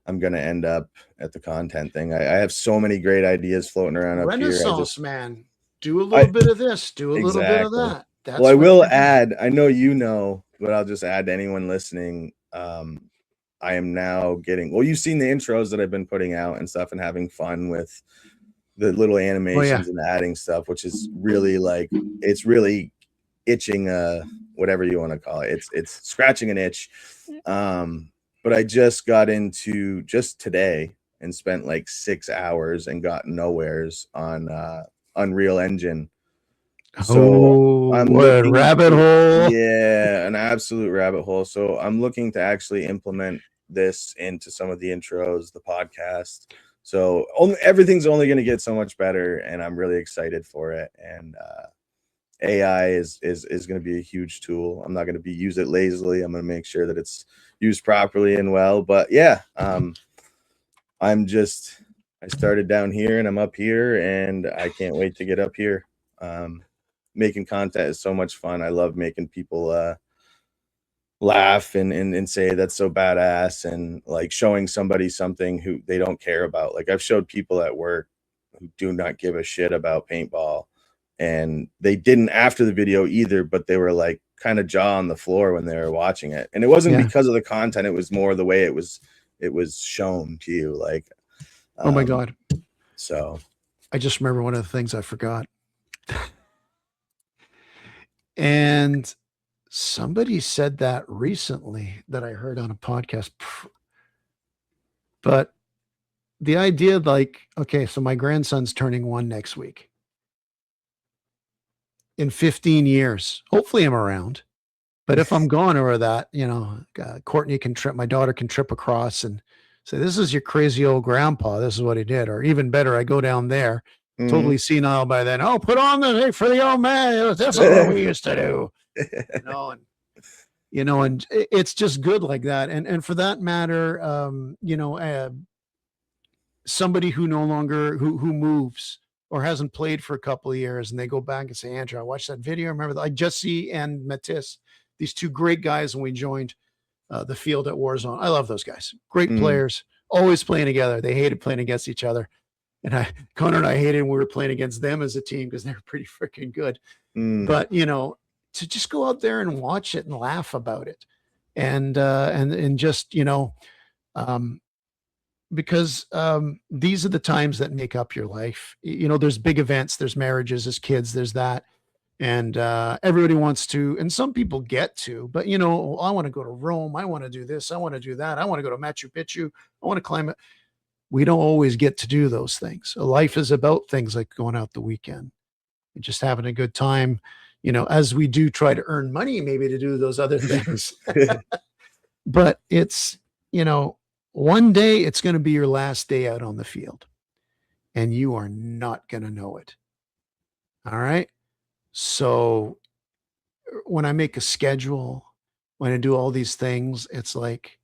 I'm going to end up at the content thing. I have so many great ideas floating around up here.
Renaissance man. Do a little bit of this, do a little bit of that.
Well, I will add, I know but I'll just add to anyone listening. I am now getting, well, you've seen the intros that I've been putting out and stuff, and having fun with the little animations and adding stuff, which is really like, it's really itching, whatever you want to call it. It's scratching an itch. But I just got into just today and spent like 6 hours and got nowheres on Unreal Engine. So I'm
a rabbit hole.
Yeah, an absolute rabbit hole. So I'm looking to actually implement this into some of the intros, the podcast. So everything's only going to get so much better, and I'm really excited for it. And AI is going to be a huge tool. I'm not going to use it lazily. I'm going to make sure that it's used properly and well. But yeah, I started down here and I'm up here, and I can't wait to get up here. Making content is so much fun. I love making people laugh and say that's so badass, and like showing somebody something who they don't care about. Like I've showed people at work who do not give a shit about paintball. And they didn't after the video either, but they were like kind of jaw on the floor when they were watching it. And it wasn't because of the content, it was more the way it was shown to you. Like,
oh my God.
So
I just remember one of the things I forgot. And somebody said that recently that I heard on a podcast. But the idea, like, okay, so my grandson's turning 1 next week. In 15 years, hopefully I'm around. But if I'm gone or that, Courtney my daughter can trip across and say, this is your crazy old grandpa. This is what he did. Or even better, I go down there, totally senile by then. Oh, put on the thing for the old man. This is what we used to do. And it's just good like that. And for that matter, somebody who no longer, who moves or hasn't played for a couple of years and they go back and say, Andrew, I watched that video. Remember that? Like Jesse and Matisse, these 2 great guys when we joined the field at Warzone. I love those guys. Great players, always playing together. They hated playing against each other. And Connor and I hated when we were playing against them as a team because they were pretty freaking good. But, to just go out there and watch it and laugh about it. And just, because these are the times that make up your life. There's big events, there's marriages, there's kids, there's that. And everybody wants to, and some people get to, but I want to go to Rome. I want to do this. I want to do that. I want to go to Machu Picchu. I want to climb it. We don't always get to do those things. So life is about things like going out the weekend and just having a good time, as we do try to earn money, maybe to do those other things. But it's, one day it's going to be your last day out on the field and you are not going to know it. All right. So when I make a schedule, when I do all these things, it's like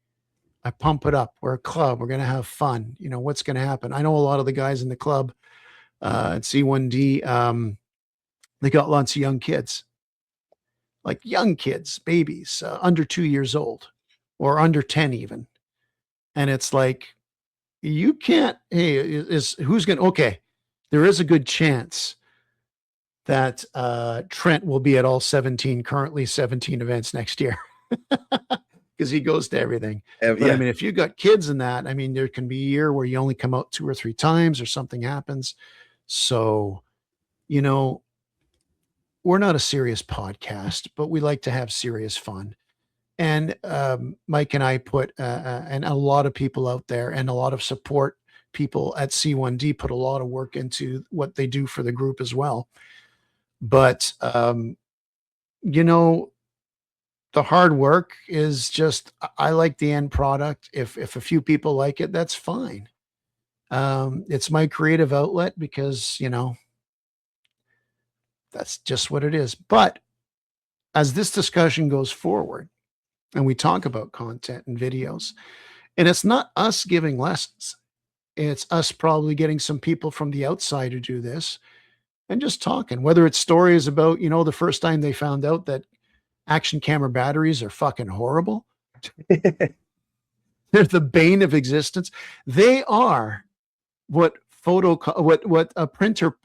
I pump it up. We're a club. We're going to have fun. What's going to happen? I know a lot of the guys in the club at C1D, they got lots of young kids, like young kids, babies, under 2 years old or under 10 even. And it's like, you can't, hey, who's going to, okay, there is a good chance that Trent will be at all currently 17 events next year because he goes to everything. But I mean, if you got kids in that, I mean, there can be a year where you only come out 2 or 3 times or something happens. So, we're not a serious podcast, but we like to have serious fun. And Mike and I put, and a lot of people out there and a lot of support people at C1D put a lot of work into what they do for the group as well. But, the hard work is just, I like the end product. If a few people like it, that's fine. It's my creative outlet because, that's just what it is. But as this discussion goes forward and we talk about content and videos, and it's not us giving lessons, it's us probably getting some people from the outside to do this and just talking, whether it's stories about, the first time they found out that action camera batteries are fucking horrible. They're the bane of existence. They are what a printer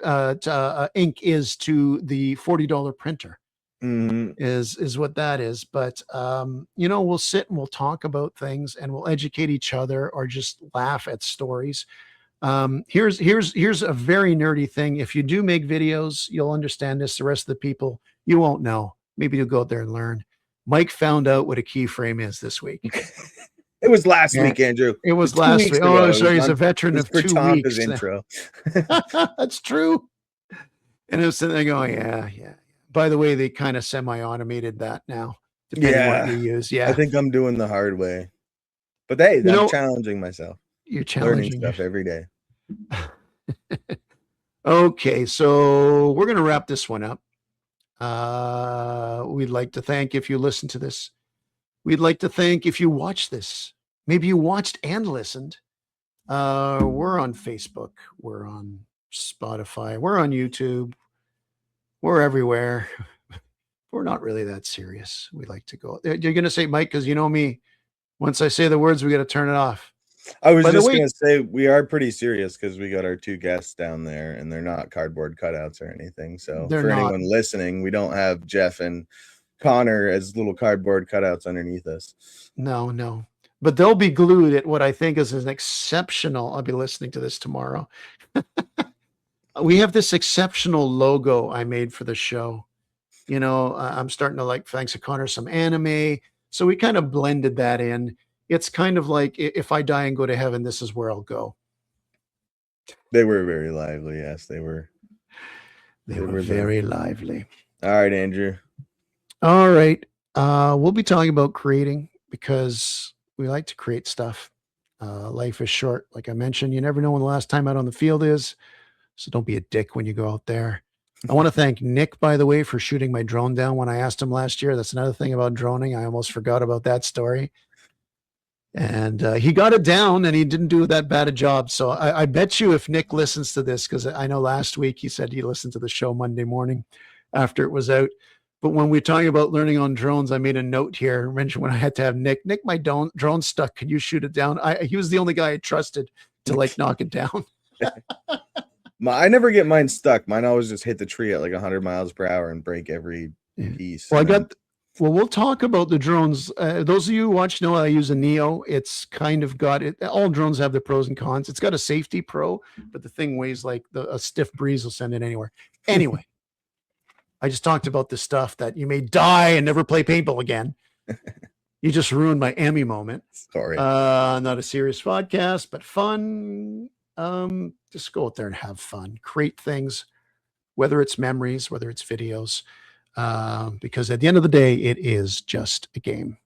ink is to the $40 printer. Is what that is. But we'll sit and we'll talk about things and we'll educate each other or just laugh at stories. Here's a very nerdy thing. If you do make videos, you'll understand this. The rest of the people, you won't know. Maybe you'll go out there and learn. Mike found out what a keyframe is this week.
It was last week, Andrew.
It was last week. Oh, sorry. He's a veteran of 2 weeks.
Intro.
That's true. And I was sitting there going, yeah. By the way, they kind of semi-automated that now, depending on what you use. Yeah.
I think I'm doing the hard way. But hey, I'm challenging myself.
You're challenging
learning stuff every day.
Okay, so we're going to wrap this one up. We'd like to thank if you listen to this. We'd like to thank if you watch this. Maybe you watched and listened. We're on Facebook. We're on Spotify. We're on YouTube. We're everywhere. We're not really that serious. We like to go. You're going to say, Mike, because you know me. Once I say the words, we got to turn it off.
I was
By the
just
way-
gonna say we are pretty serious because we got our 2 guests down there, and they're not cardboard cutouts or anything. So
They're
for
not.
anyone listening, we don't have Jeff and Connor as little cardboard cutouts underneath us.
No. But they'll be glued at what I think is an exceptional. I'll be listening to this tomorrow. We have this exceptional logo I made for the show. You know, I'm starting to like, thanks to Connor, some anime. So we kind of blended that in. It's kind of like if I die and go to heaven, this is where I'll go.
They were very lively. Yes, they were.
They
They
were
were
very lively.
All right, Andrew.
All right. We'll be talking about creating because we like to create stuff. Life is short. Like I mentioned, you never know when the last time out on the field is. So don't be a dick when you go out there. I want to thank Nick, by the way, for shooting my drone down when I asked him last year. That's another thing about droning. I almost forgot about that story. And he got it down and he didn't do that bad a job. So I bet you if Nick listens to this, because I know last week he said he listened to the show Monday morning after it was out. But when we're talking about learning on drones, I made a note here. Mentioned when I had to have Nick, my drone stuck. Can you shoot it down? He was the only guy I trusted to like knock it down.
I never get mine stuck. Mine always just hit the tree at like 100 miles per hour and break every piece.
Well, we'll talk about the drones. Those of you who watch know I use a Neo. It's kind of got it. All drones have their pros and cons. It's got a safety pro, but the thing weighs like a stiff breeze will send it anywhere. Anyway, I just talked about the stuff that you may die and never play paintball again. You just ruined my Emmy moment.
Sorry.
Not a serious podcast, but fun. Just go out there and have fun. Create things, whether it's memories, whether it's videos, because at the end of the day, it is just a game.